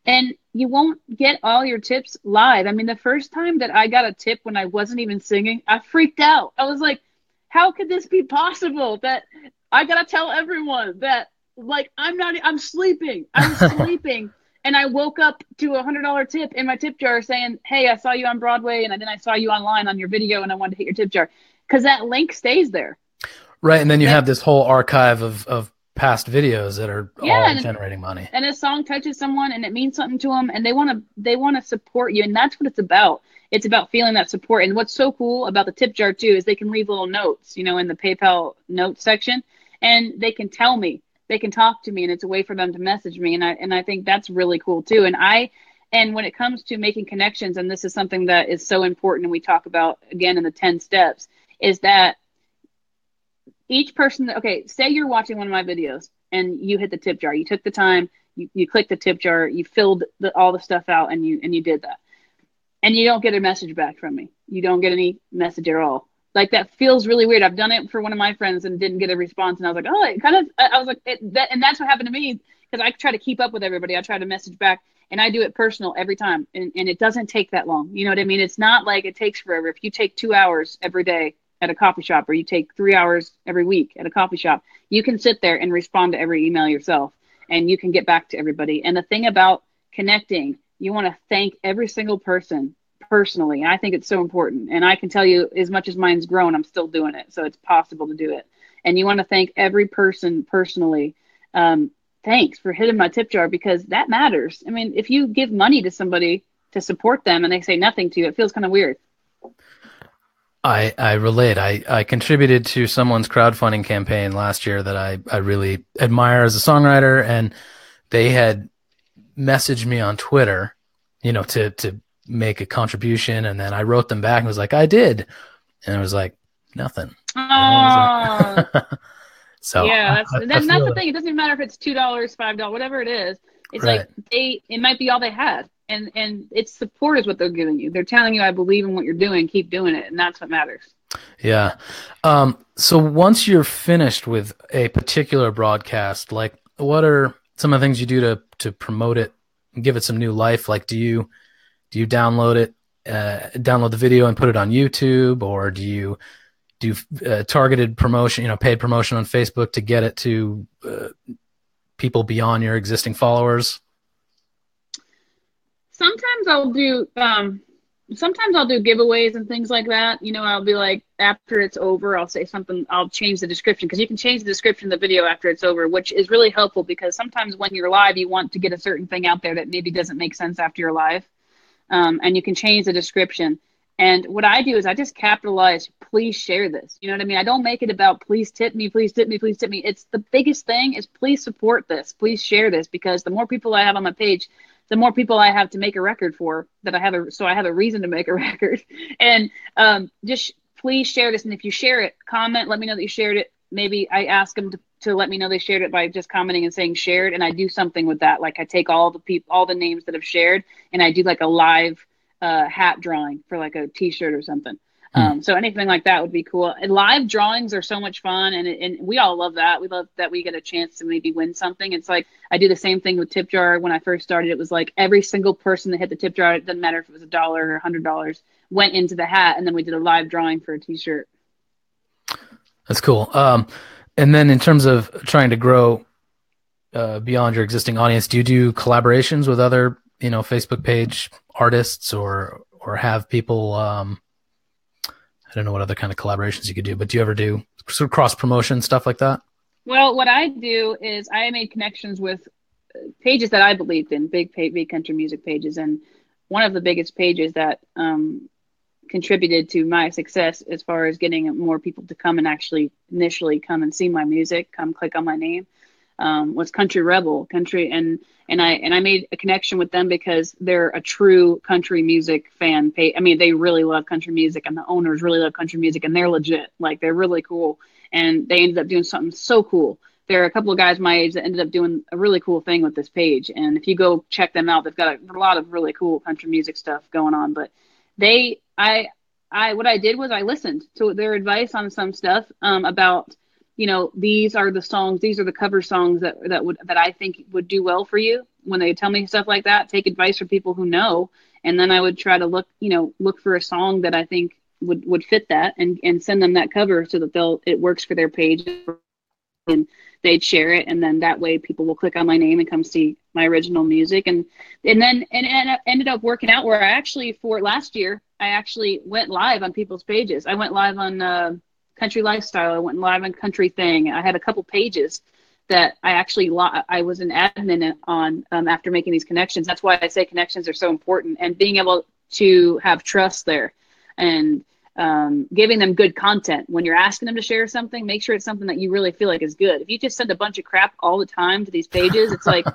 Speaker 2: And you won't get all your tips live. I mean, the first time that I got a tip when I wasn't even singing, I freaked out. I was like, how could this be possible that I got to tell everyone that, like, I'm sleeping. I'm sleeping. And I woke up to a $100 tip in my tip jar saying, hey, I saw you on Broadway, and then I saw you online on your video, and I wanted to hit your tip jar. Because that link stays there.
Speaker 1: Right. And then you have this whole archive of past videos that are all generating money.
Speaker 2: And a song touches someone and it means something to them, and they want to support you. And that's what it's about. It's about feeling that support. And what's so cool about the tip jar too is they can leave little notes, in the PayPal notes section, and they can tell me, they can talk to me, and it's a way for them to message me. And I think that's really cool too. And when it comes to making connections, and this is something that is so important, and we talk about again in the 10 steps, is that each person say you're watching one of my videos and you hit the tip jar. You took the time, you clicked the tip jar, you filled all the stuff out, and you did that. And you don't get a message back from me. You don't get any message at all. Like, that feels really weird. I've done it for one of my friends and didn't get a response. And I was like, and that's what happened to me, because I try to keep up with everybody. I try to message back, and I do it personal every time. And it doesn't take that long. You know what I mean? It's not like it takes forever. If you take 2 hours every day at a coffee shop, or you take 3 hours every week at a coffee shop, you can sit there and respond to every email yourself, and you can get back to everybody. And the thing about connecting, you want to thank every single person personally. And I think it's so important. And I can tell you, as much as mine's grown, I'm still doing it. So it's possible to do it. And you want to thank every person personally. Thanks for hitting my tip jar, because that matters. I mean, if you give money to somebody to support them and they say nothing to you, it feels kind of weird.
Speaker 1: I relate. I contributed to someone's crowdfunding campaign last year that I really admire as a songwriter, and they had messaged me on Twitter, to make a contribution, and then I wrote them back and was like, I did, and it was like nothing.
Speaker 2: Oh.
Speaker 1: So
Speaker 2: yeah, that's the thing. It doesn't even matter if it's $2, $5, whatever it is. It's right. Like it might be all they had. And it's support is what they're giving you. They're telling you, I believe in what you're doing, keep doing it. And that's what matters.
Speaker 1: Yeah. So once you're finished with a particular broadcast, like, what are some of the things you do to promote it and give it some new life? Like, do you download it, download the video and put it on YouTube, or do you do targeted promotion, paid promotion on Facebook to get it to people beyond your existing followers?
Speaker 2: Sometimes I'll do giveaways and things like that. I'll be like, after it's over, I'll say something, I'll change the description, because you can change the description of the video after it's over, which is really helpful, because sometimes when you're live, you want to get a certain thing out there that maybe doesn't make sense after you're live. And you can change the description. And what I do is I just capitalize, please share this. You know what I mean? I don't make it about please tip me, please tip me, please tip me. It's the biggest thing is please support this. Please share this, because the more people I have on my page, the more people I have to make a record for, so I have a reason to make a record. And just please share this. And if you share it, comment, let me know that you shared it. Maybe I ask them to let me know they shared it by just commenting and saying shared. And I do something with that. Like, I take all the names that have shared, and I do like a live hat drawing for like a t-shirt or something. So anything like that would be cool. And live drawings are so much fun, and we all love that. We love that we get a chance to maybe win something. It's like I do the same thing with Tip Jar. When I first started, it was like every single person that hit the tip jar, it doesn't matter if it was $1 or $100, went into the hat, and then we did a live drawing for a T-shirt.
Speaker 1: That's cool. And then in terms of trying to grow beyond your existing audience, do you do collaborations with other, Facebook page artists or have people, I don't know what other kind of collaborations you could do, but do you ever do sort of cross promotion, stuff like that?
Speaker 2: Well, what I do is I made connections with pages that I believed in, big country music pages. And one of the biggest pages that contributed to my success as far as getting more people to come and actually initially come and see my music, come click on my name, was Country Rebel Country. And I made a connection with them because they're a true country music fan page. I mean, they really love country music, and the owners really love country music, and they're legit. Like, they're really cool. And they ended up doing something so cool. There are a couple of guys my age that ended up doing a really cool thing with this page. And if you go check them out, they've got a lot of really cool country music stuff going on. But what I did was I listened to their advice on some stuff about, these are the songs, these are the cover songs that I think would do well for you. When they tell me stuff like that, take advice from people who know, and then I would try to look for a song that I think would fit that, and send them that cover so that it works for their page, and they'd share it, and then that way people will click on my name and come see my original music, and it ended up working out where I actually, for last year, I actually went live on people's pages. I went live on Country Lifestyle. I went live on Country Thing. I had a couple pages that I was an admin on after making these connections. That's why I say connections are so important, and being able to have trust there, and giving them good content. When you're asking them to share something, make sure it's something that you really feel like is good. If you just send a bunch of crap all the time to these pages, it's like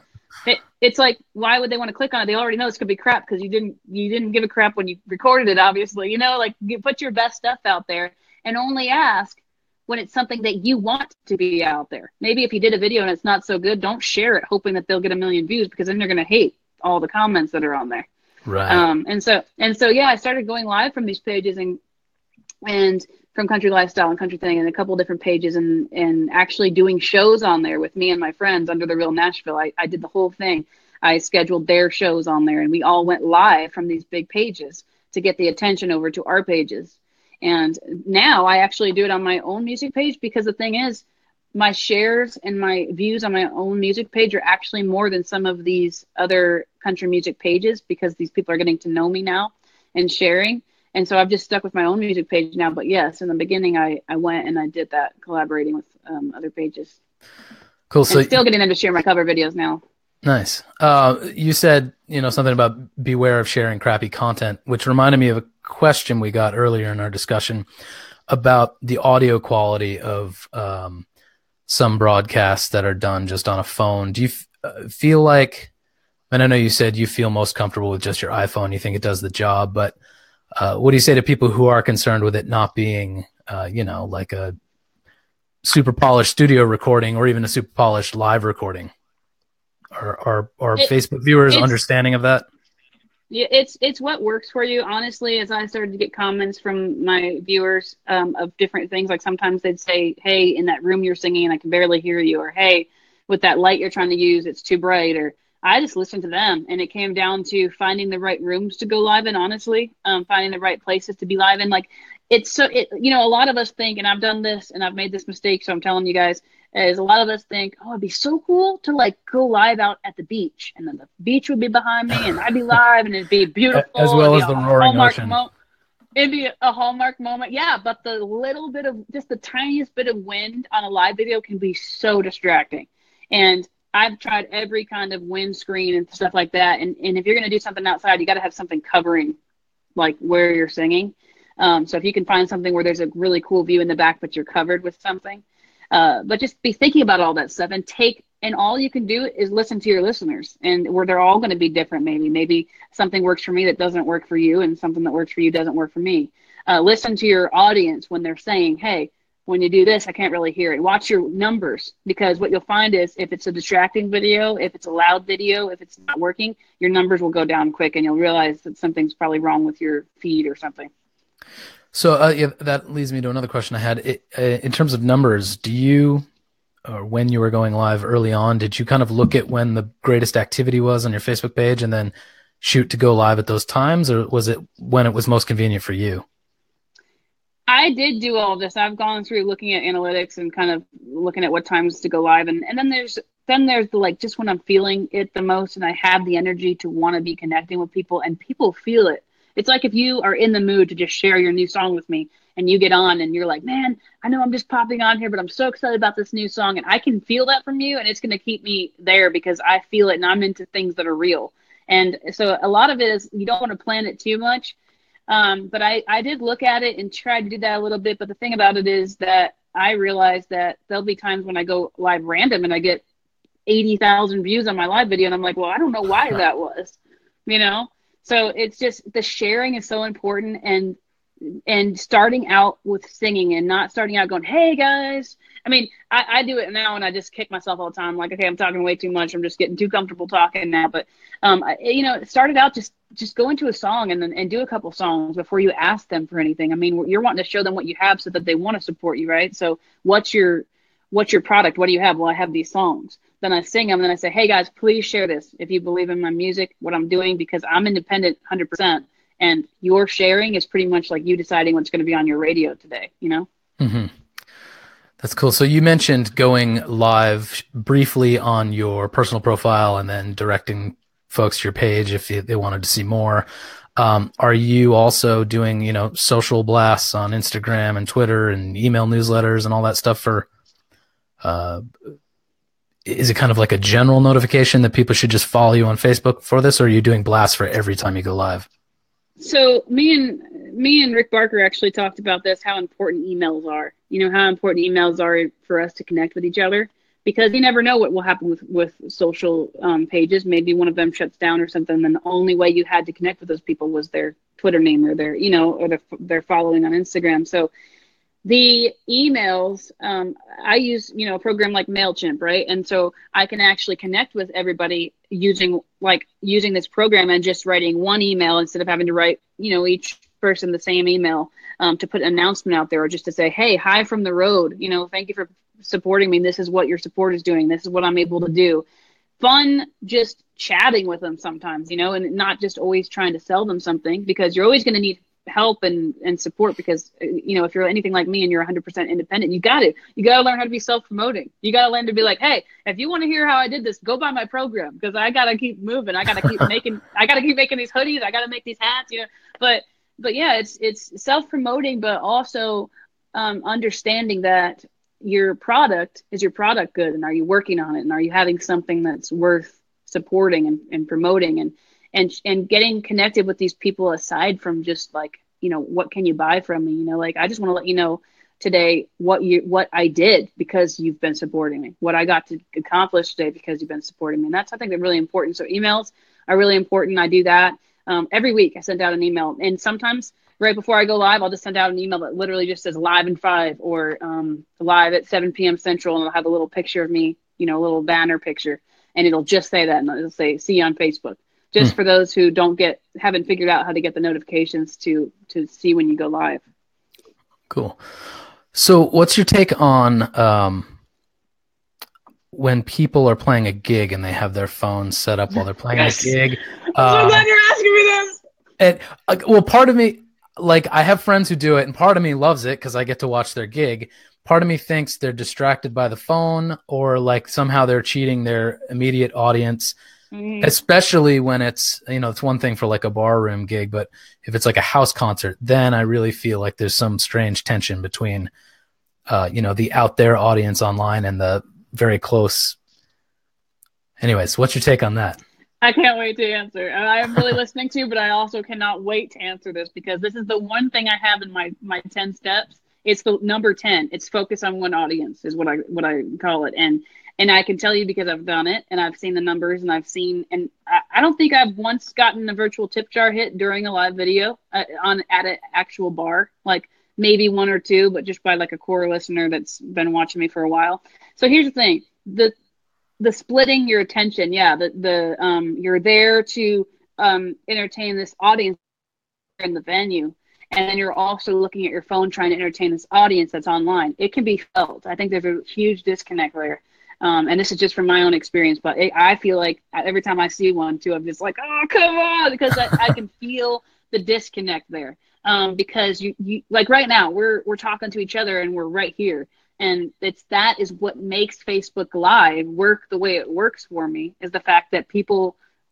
Speaker 2: it's like, why would they want to click on it? They already know it's gonna be crap because you didn't give a crap when you recorded it. Obviously, like, you put your best stuff out there, and only ask when it's something that you want to be out there. Maybe if you did a video and it's not so good, don't share it hoping that they'll get 1 million views, because then they're gonna hate all the comments that are on there.
Speaker 1: Right.
Speaker 2: And so yeah, I started going live from these pages and from Country Lifestyle and Country Thing and a couple different pages, and actually doing shows on there with me and my friends under the Real Nashville. I did the whole thing. I scheduled their shows on there, and we all went live from these big pages to get the attention over to our pages. And now I actually do it on my own music page, because the thing is, my shares and my views on my own music page are actually more than some of these other country music pages, because these people are getting to know me now and sharing. And so I've just stuck with my own music page now. But yes, in the beginning, I went and I did that, collaborating with other pages.
Speaker 1: Cool. So
Speaker 2: and still getting them to share my cover videos now.
Speaker 1: Nice. You said, something about beware of sharing crappy content, which reminded me of a question we got earlier in our discussion about the audio quality of some broadcasts that are done just on a phone. Do you feel like, and I know you said you feel most comfortable with just your iPhone, you think it does the job, but what do you say to people who are concerned with it not being, like a super polished studio recording or even a super polished live recording? Are Facebook viewers understanding of that?
Speaker 2: Yeah, it's what works for you. Honestly, as I started to get comments from my viewers of different things, like sometimes they'd say, "Hey, in that room you're singing, I can barely hear you," or "Hey, with that light you're trying to use, it's too bright," or I just listened to them, and it came down to finding the right rooms to go live in. Honestly, finding the right places to be live in. Like, a lot of us think, and I've done this, and I've made this mistake, so I'm telling you guys, is a lot of us think, oh, it'd be so cool to like go live out at the beach, and then the beach would be behind me, and I'd be live, and it'd be beautiful,
Speaker 1: as well as the roaring ocean.
Speaker 2: It'd be a Hallmark moment, yeah. But the little bit of, just the tiniest bit of wind on a live video can be so distracting, and I've tried every kind of windscreen and stuff like that. And if you're going to do something outside, you got to have something covering like where you're singing. So if you can find something where there's a really cool view in the back, but you're covered with something, but just be thinking about all that stuff, and all you can do is listen to your listeners, and where they're all going to be different. Maybe something works for me that doesn't work for you, and something that works for you doesn't work for me. Listen to your audience when they're saying, hey, when you do this, I can't really hear it. Watch your numbers, because what you'll find is if it's a distracting video, if it's a loud video, if it's not working, your numbers will go down quick, and you'll realize that something's probably wrong with your feed or something.
Speaker 1: So yeah, that leads me to another question I had. In terms of numbers, do you, or when you were going live early on, did you kind of look at when the greatest activity was on your Facebook page and then shoot to go live at those times, or was it when it was most convenient for you?
Speaker 2: I did do all of this. I've gone through looking at analytics and kind of looking at what times to go live, and then there's the like just when I'm feeling it the most and I have the energy to want to be connecting with people and people feel it. It's like if you are in the mood to just share your new song with me and you get on and you're like, man, I know I'm just popping on here, but I'm so excited about this new song and I can feel that from you and it's going to keep me there because I feel it and I'm into things that are real. And so a lot of it is you don't want to plan it too much. But I did look at it and tried to do that a little bit. But the thing about it is that I realized that there'll be times when I go live random and I get 80,000 views on my live video. And I'm like, well, I don't know why that was, you know? So it's just the sharing is so important. And starting out with singing and not starting out going, hey guys. I mean, I do it now and I just kick myself all the time. Like, okay, I'm talking way too much. I'm just getting too comfortable talking now. But, it started out just go into a song and do a couple songs before you ask them for anything. I mean, you're wanting to show them what you have so that they want to support you, right? So what's your product? What do you have? Well, I have these songs. Then I sing them and then I say, hey guys, please share this if you believe in my music, what I'm doing, because I'm independent 100%. And your sharing is pretty much like you deciding what's going to be on your radio today, you know?
Speaker 1: Hmm. That's cool. So you mentioned going live briefly on your personal profile and then directing folks to your page if they wanted to see more. Are you also doing, social blasts on Instagram and Twitter and email newsletters and all that stuff uh, is it kind of like a general notification that people should just follow you on Facebook for this, or are you doing blasts for every time you go live?
Speaker 2: So me and Rick Barker actually talked about this, how important emails are. You know, how important emails are for us to connect with each other because you never know what will happen with social pages. Maybe one of them shuts down or something. And the only way you had to connect with those people was their Twitter name or their following on Instagram. So the emails, I use, a program like MailChimp, right? And so I can actually connect with everybody using this program and just writing one email instead of having to write, each person the same email to put an announcement out there or just to say, hey, hi from the road, thank you for supporting me. This is what your support is doing. This is what I'm able to do. Fun just chatting with them sometimes, and not just always trying to sell them something because you're always going to need help and support because if you're anything like me and you're 100% independent, you got to learn how to be self-promoting. You got to learn to be like, hey, if you want to hear how I did this, go buy my program because I got to keep moving. I got to keep making these hoodies. I got to make these hats, but yeah, it's self-promoting, but also understanding that your product is your product good, and are you working on it, and are you having something that's worth supporting and promoting and getting connected with these people aside from just like, what can you buy from me? Like, I just want to let you know today what I did because you've been supporting me, what I got to accomplish today because you've been supporting me. And that's, I think, really important. So emails are really important. I do that. Every week I send out an email, and sometimes right before I go live, I'll just send out an email that literally just says live in 5 or live at 7 p.m. Central. And it'll have a little picture of me, a little banner picture, and it'll just say that. And it'll say, see you on Facebook. Just for those who haven't figured out how to get the notifications to see when you go live.
Speaker 1: Cool. So what's your take on when people are playing a gig and they have their phones set up while they're playing a gig?
Speaker 2: I'm so glad you're asking me this.
Speaker 1: And well, part of me, like, I have friends who do it, and part of me loves it because I get to watch their gig. Part of me thinks they're distracted by the phone, or like somehow they're cheating their immediate audience. Mm-hmm. Especially when it's, it's one thing for like a bar room gig, but if it's like a house concert, then I really feel like there's some strange tension between, the out there audience online and the very close. Anyways, what's your take on that?
Speaker 2: I can't wait to answer. I am really listening to you, but I also cannot wait to answer this because this is the one thing I have in my 10 steps. It's the number 10. It's focus on one audience is what I call it. And I can tell you because I've done it and I've seen the numbers and and I don't think I've once gotten a virtual tip jar hit during a live video at an actual bar, like maybe one or two, but just by like a core listener that's been watching me for a while. So here's the thing, the splitting your attention. Yeah. You're there to entertain this audience in the venue. and then you're also looking at your phone trying to entertain this audience that's online. It can be felt. I think there's a huge disconnect there. And this is just from my own experience, but I feel like every time I see one too, I'm just like, oh, come on, because I can feel the disconnect there. Because you like right now we're talking to each other and we're right here. And that is what makes Facebook Live work the way it works for me, is the fact that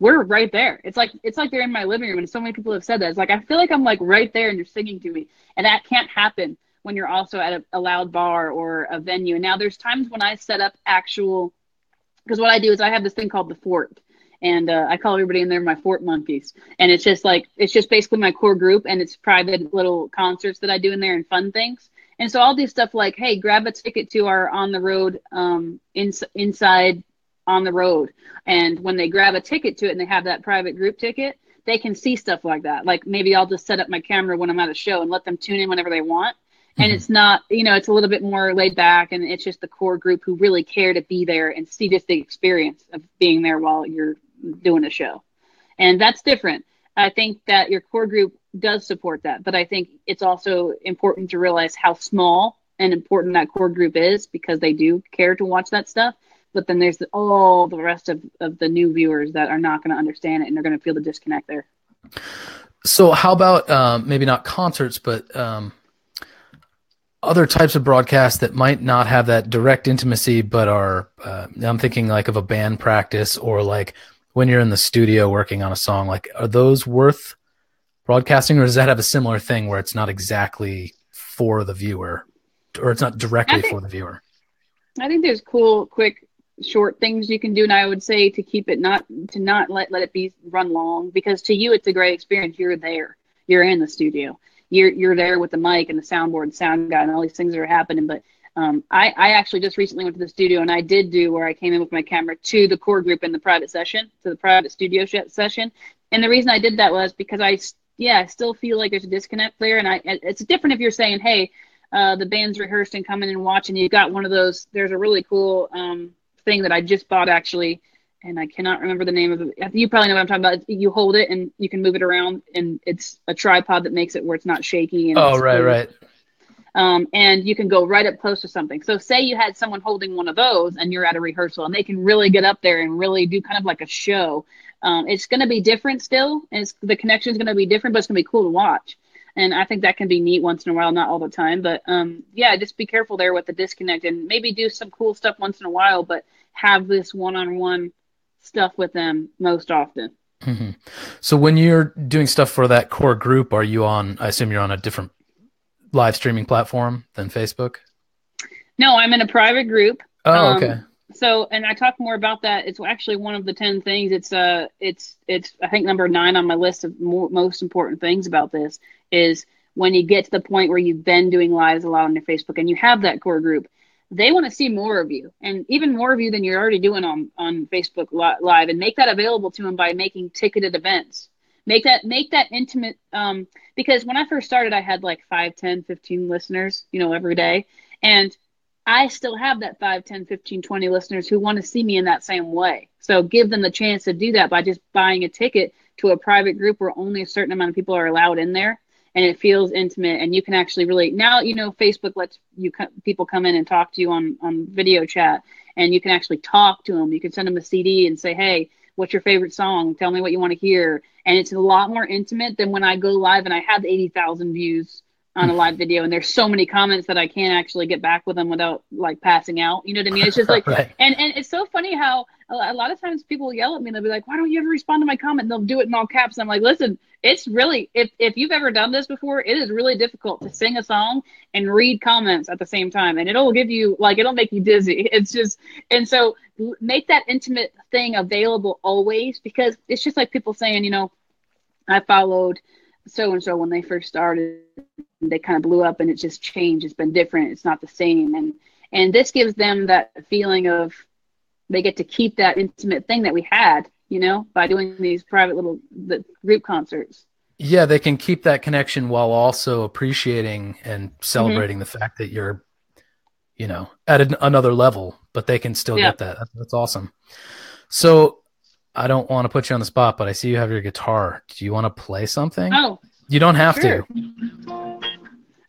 Speaker 2: we're right there. It's like they're in my living room, and so many people have said that. It's like I feel like I'm like right there and you're singing to me. And that can't happen when you're also at a loud bar or a venue. And now there's times when I set up because what I do is I have this thing called the Fort. And I call everybody in there my Fort monkeys. And it's just basically my core group, and it's private little concerts that I do in there and fun things. And so I'll do stuff like, hey, grab a ticket to our on the road, inside on the road. And when they grab a ticket to it and they have that private group ticket, they can see stuff like that. Like maybe I'll just set up my camera when I'm at a show and let them tune in whenever they want. And it's not, it's a little bit more laid back, and it's just the core group who really care to be there and see just the experience of being there while you're doing a show. And that's different. I think that your core group does support that, but I think it's also important to realize how small and important that core group is, because they do care to watch that stuff. But then there's all the rest of the new viewers that are not going to understand it, and they're going to feel the disconnect there.
Speaker 1: So how about maybe not concerts, but other types of broadcasts that might not have that direct intimacy, but are, I'm thinking like of a band practice, or like when you're in the studio working on a song, like are those worth broadcasting, or does that have a similar thing where it's not exactly for the viewer, or it's not directly for the viewer?
Speaker 2: I think there's cool, quick, short things you can do. And I would say to keep it not let it be run long, because to you, it's a great experience. You're there, you're in the studio. You're there with the mic and the soundboard, sound guy, and all these things that are happening. But I actually just recently went to the studio, and I did do where I came in with my camera to the core group in the private session, to the private studio session. And the reason I did that was because I still feel like there's a disconnect there. And it's different if you're saying, hey, the band's rehearsed and come in and watch, and you've got one of those. There's a really cool thing that I just bought actually, and I cannot remember the name of it. You probably know what I'm talking about. You hold it and you can move it around, and it's a tripod that makes it where it's not shaky. And
Speaker 1: right.
Speaker 2: And you can go right up close to something. So say you had someone holding one of those and you're at a rehearsal, and they can really get up there and really do kind of like a show. It's going to be different still, and the connection is going to be different, but it's going to be cool to watch. And I think that can be neat once in a while, not all the time. But just be careful there with the disconnect, and maybe do some cool stuff once in a while, but have this one-on-one stuff with them most often.
Speaker 1: Mm-hmm. So when you're doing stuff for that core group, I assume you're on a different live streaming platform than Facebook?
Speaker 2: No, I'm in a private group.
Speaker 1: Oh, okay.
Speaker 2: So, and I talk more about that. It's actually one of the 10 things. It's I think number 9 on my list of most important things about this is when you get to the point where you've been doing lives a lot on your Facebook and you have that core group, they want to see more of you, and even more of you than you're already doing on Facebook Live, and make that available to them by making ticketed events. Make that intimate, because when I first started, I had like 5, 10, 15 listeners, every day. And I still have that 5, 10, 15, 20 listeners who want to see me in that same way. So give them the chance to do that by just buying a ticket to a private group where only a certain amount of people are allowed in there. And it feels intimate, and you can actually really, now, Facebook lets people come in and talk to you on video chat, and you can actually talk to them. You can send them a CD and say, hey, what's your favorite song? Tell me what you want to hear. And it's a lot more intimate than when I go live and I have 80,000 views on a live video, and there's so many comments that I can't actually get back with them without like passing out. You know what I mean? It's just like, right. And it's so funny how a lot of times people yell at me and they'll be like, why don't you ever respond to my comment? And they'll do it in all caps. And I'm like, listen, it's really, if you've ever done this before, it is really difficult to sing a song and read comments at the same time. And it'll give you it'll make you dizzy. It's just, and so make that intimate thing available always, because it's just like people saying, I followed so-and-so when they first started, they kind of blew up and it just changed. It's been different. It's not the same. And this gives them that feeling of they get to keep that intimate thing that we had, by doing these private the group concerts.
Speaker 1: Yeah, they can keep that connection while also appreciating and celebrating the fact that you're, at another level, but they can still get that. That's awesome. So I don't want to put you on the spot, but I see you have your guitar. Do you want to play something?
Speaker 2: Oh,
Speaker 1: You don't have
Speaker 2: Sure.
Speaker 1: to.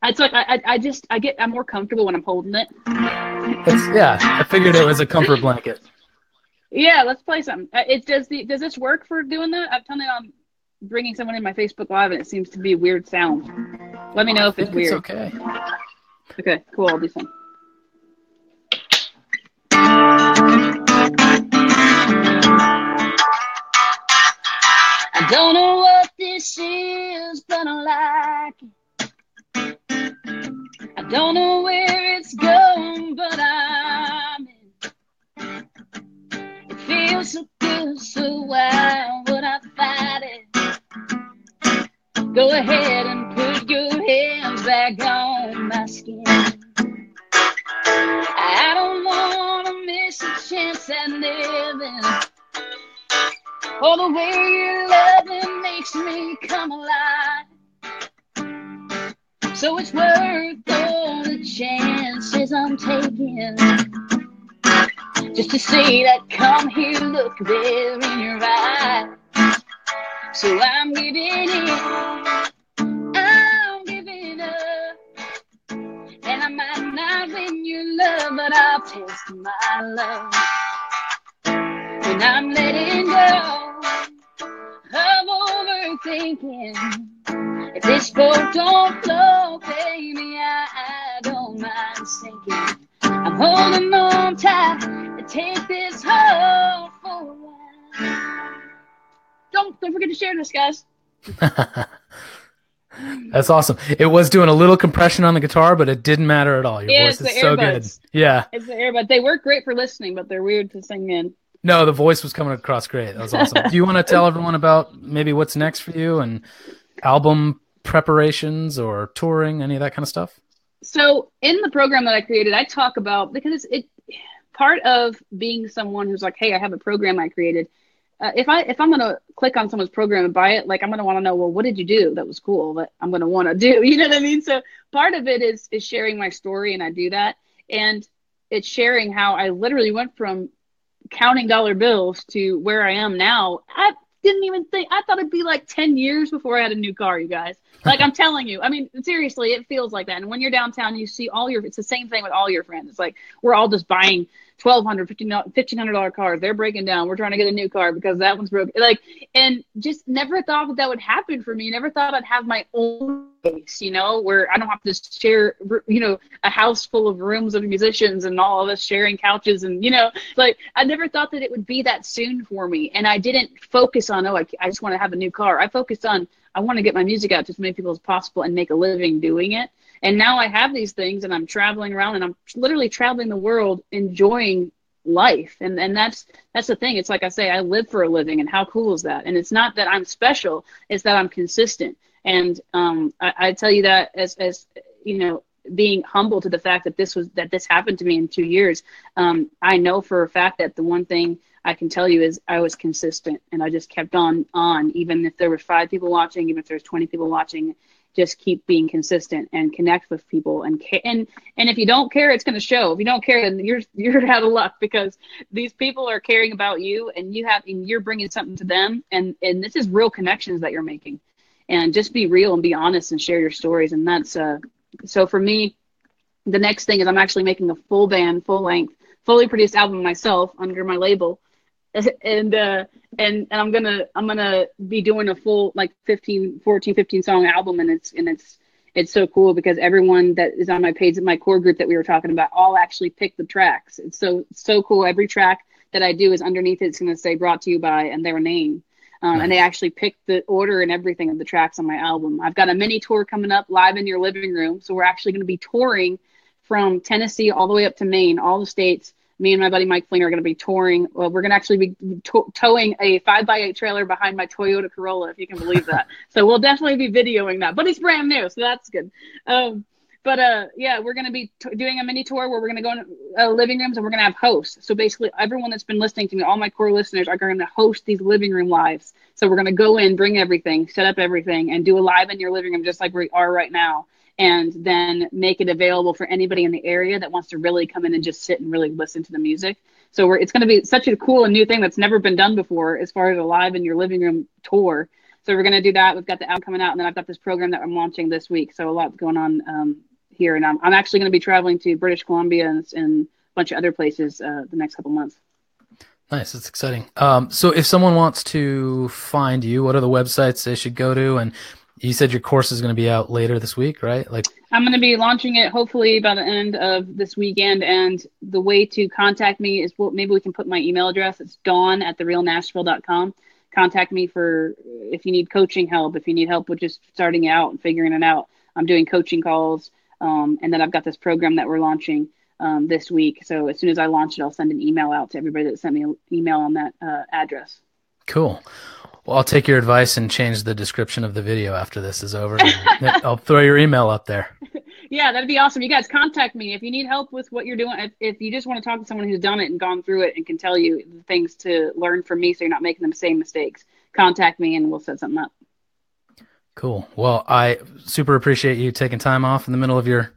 Speaker 2: It's like I'm more comfortable when I'm holding it.
Speaker 1: I figured it was a comfort blanket.
Speaker 2: Yeah, let's play something. Does this work for doing that? I'm telling you, I'm bringing someone in my Facebook Live, and it seems to be a weird sound. Let me know if it's weird.
Speaker 1: It's okay.
Speaker 2: Okay, cool. I'll do some. I don't know what this is, but I like it. I don't know where it's going, but I'm in. It feels so good, so why would I fight it? Go ahead and put your hands back on my skin. I don't want to miss a chance at living. Oh, the way you love me makes me come alive. So it's worth all the chances I'm taking, just to say that come here, look there in your eyes. So I'm giving in, I'm giving up, and I might not win your love, but I'll test my love. And I'm letting go of overthinking. If this boat don't float, baby, I don't mind sinking. I'm holding on tight to take this hold for a while. Don't forget to share this, guys.
Speaker 1: That's awesome. It was doing a little compression on the guitar, but it didn't matter at all. Your voice is so good. Yeah.
Speaker 2: It's the earbuds. They work great for listening, but they're weird to sing in.
Speaker 1: No, the voice was coming across great. That was awesome. Do you want to tell everyone about maybe what's next for you and album preparations or touring, any of that kind of stuff?
Speaker 2: So in the program that I created, I talk about, because it's part of being someone who's like, hey, I have a program I created. If I'm going to click on someone's program and buy it, like, I'm going to want to know, well, what did you do that was cool that I'm going to want to do? You know what I mean? So part of it is sharing my story, and I do that. And it's sharing how I literally went from counting dollar bills to where I am now. I didn't even think, I thought it'd be like 10 years before I had a new car, you guys. Like, I'm telling you, I mean, seriously, it feels like that. And when you're downtown, you see it's the same thing with all your friends. It's like, we're all just buying $1,200, $1,500 cars. They're breaking down. We're trying to get a new car because that one's broken. Like, and just never thought that would happen for me. Never thought I'd have my own place, where I don't have to share, a house full of rooms of musicians and all of us sharing couches. And, like, I never thought that it would be that soon for me. And I didn't focus on, I just want to have a new car. I focused on, I want to get my music out to as many people as possible and make a living doing it. And now I have these things, and I'm traveling around, and I'm literally traveling the world, enjoying life. And that's the thing. It's like I say, I live for a living, and how cool is that? And it's not that I'm special, it's that I'm consistent. And I tell you that as being humble to the fact that this happened to me in 2 years. I know for a fact that the one thing I can tell you is I was consistent, and I just kept on, even if there were 5 people watching, even if there's 20 people watching. Just keep being consistent and connect with people, and if you don't care, it's going to show. If you don't care, then you're out of luck, because these people are caring about you, and you're bringing something to them, and this is real connections that you're making. And just be real and be honest and share your stories. And that's so for me, the next thing is I'm actually making a full band, full length, fully produced album myself under my label. And I'm gonna be doing a full, like, 15 song album, and it's so cool because everyone that is on my page, my core group that we were talking about, all actually pick the tracks. It's so cool. Every track that I do is underneath it's going to say brought to you by and their name. Nice. And they actually picked the order and everything of the tracks on my album. I've got a mini tour coming up, Live in Your Living Room. So we're actually going to be touring from Tennessee all the way up to Maine, all the states. Me and my buddy Mike Fling are going to be touring. Well, we're going to actually be towing a 5x8 trailer behind my Toyota Corolla, if you can believe that. So we'll definitely be videoing that. But it's brand new, so that's good. Yeah, we're going to be doing a mini tour where we're going to go in living rooms, and we're going to have hosts. So basically, everyone that's been listening to me, all my core listeners, are going to host these living room lives. So we're going to go in, bring everything, set up everything, and do a live in your living room just like we are right now. And then make it available for anybody in the area that wants to really come in and just sit and really listen to the music. So it's going to be such a cool and new thing that's never been done before as far as a live in your living room tour. So we're going to do that. We've got the album coming out, and then I've got this program that I'm launching this week. So a lot's going on here, and I'm actually going to be traveling to British Columbia and a bunch of other places the next couple months.
Speaker 1: Nice. That's exciting. So if someone wants to find you, what are the websites they should go to? And you said your course is going to be out later this week, right? Like,
Speaker 2: I'm going to be launching it hopefully by the end of this weekend. And the way to contact me is, well, maybe we can put my email address. It's dawn@therealnashville.com. Contact me for if you need coaching help, if you need help with just starting out and figuring it out. I'm doing coaching calls. And then I've got this program that we're launching this week. So as soon as I launch it, I'll send an email out to everybody that sent me an email on that address.
Speaker 1: Cool. Well, I'll take your advice and change the description of the video after this is over. I'll throw your email up there.
Speaker 2: Yeah, that'd be awesome. You guys contact me if you need help with what you're doing. If you just want to talk to someone who's done it and gone through it and can tell you the things to learn from me so you're not making the same mistakes, contact me and we'll set something up.
Speaker 1: Cool. Well, I super appreciate you taking time off in the middle of your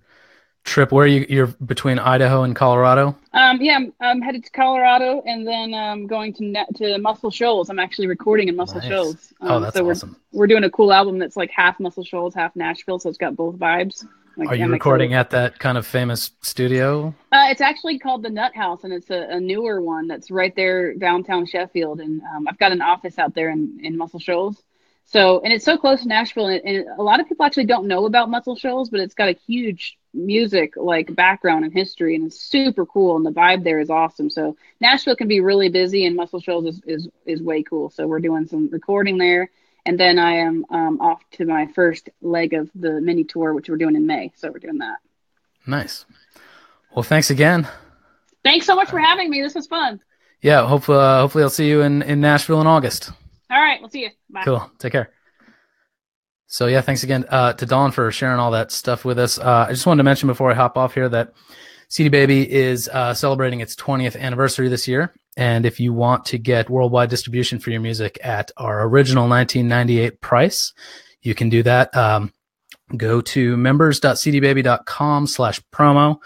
Speaker 1: trip. Where you're between Idaho and Colorado?
Speaker 2: Yeah, I'm headed to Colorado and then going to Muscle Shoals. I'm actually recording in Muscle Shoals.
Speaker 1: That's awesome.
Speaker 2: We're doing a cool album that's like half Muscle Shoals, half Nashville, so it's got both vibes. Like,
Speaker 1: are you recording at that kind of famous studio?
Speaker 2: It's actually called the Nut House, and it's a newer one that's right there downtown Sheffield. And I've got an office out there in Muscle Shoals. So, and it's so close to Nashville, and a lot of people actually don't know about Muscle Shoals, but it's got a huge music like background and history, and it's super cool, and the vibe there is awesome. So Nashville can be really busy, and Muscle Shoals is way cool. So we're doing some recording there. And then I am off to my first leg of the mini tour, which we're doing in May. So we're doing that.
Speaker 1: Nice. Well, thanks again.
Speaker 2: Thanks so much for having me. This was fun.
Speaker 1: Yeah, hopefully I'll see you in Nashville in August.
Speaker 2: All right, we'll see you. Bye.
Speaker 1: Cool. Take care. So yeah, thanks again to Dawn for sharing all that stuff with us. I just wanted to mention before I hop off here that CD Baby is celebrating its 20th anniversary this year. And if you want to get worldwide distribution for your music at our original 1998 price, you can do that. Go to members.cdbaby.com/promo,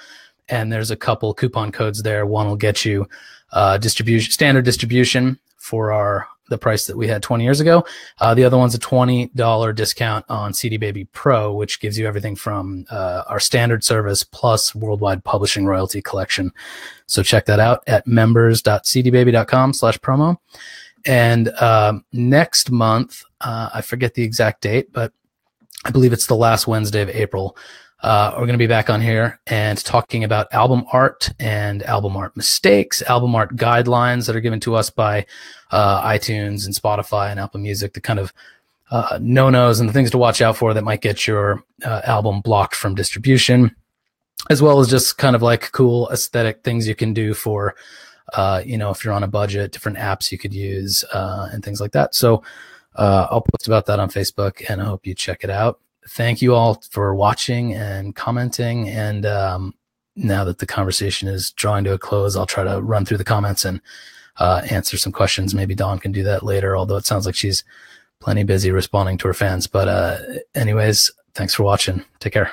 Speaker 1: and there's a couple coupon codes there. One will get you standard distribution for the price that we had 20 years ago. The other one's a $20 discount on CD Baby Pro, which gives you everything from our standard service plus worldwide publishing royalty collection. So check that out at members.cdbaby.com/promo. And next month, I forget the exact date, but I believe it's the last Wednesday of April. We're going to be back on here and talking about album art and album art mistakes, album art guidelines that are given to us by iTunes and Spotify and Apple Music, the kind of no-nos and the things to watch out for that might get your album blocked from distribution, as well as just kind of like cool aesthetic things you can do for, if you're on a budget, different apps you could use and things like that. So I'll post about that on Facebook, and I hope you check it out. Thank you all for watching and commenting. And now that the conversation is drawing to a close, I'll try to run through the comments and answer some questions. Maybe Dawn can do that later, although it sounds like she's plenty busy responding to her fans. But anyways, thanks for watching. Take care.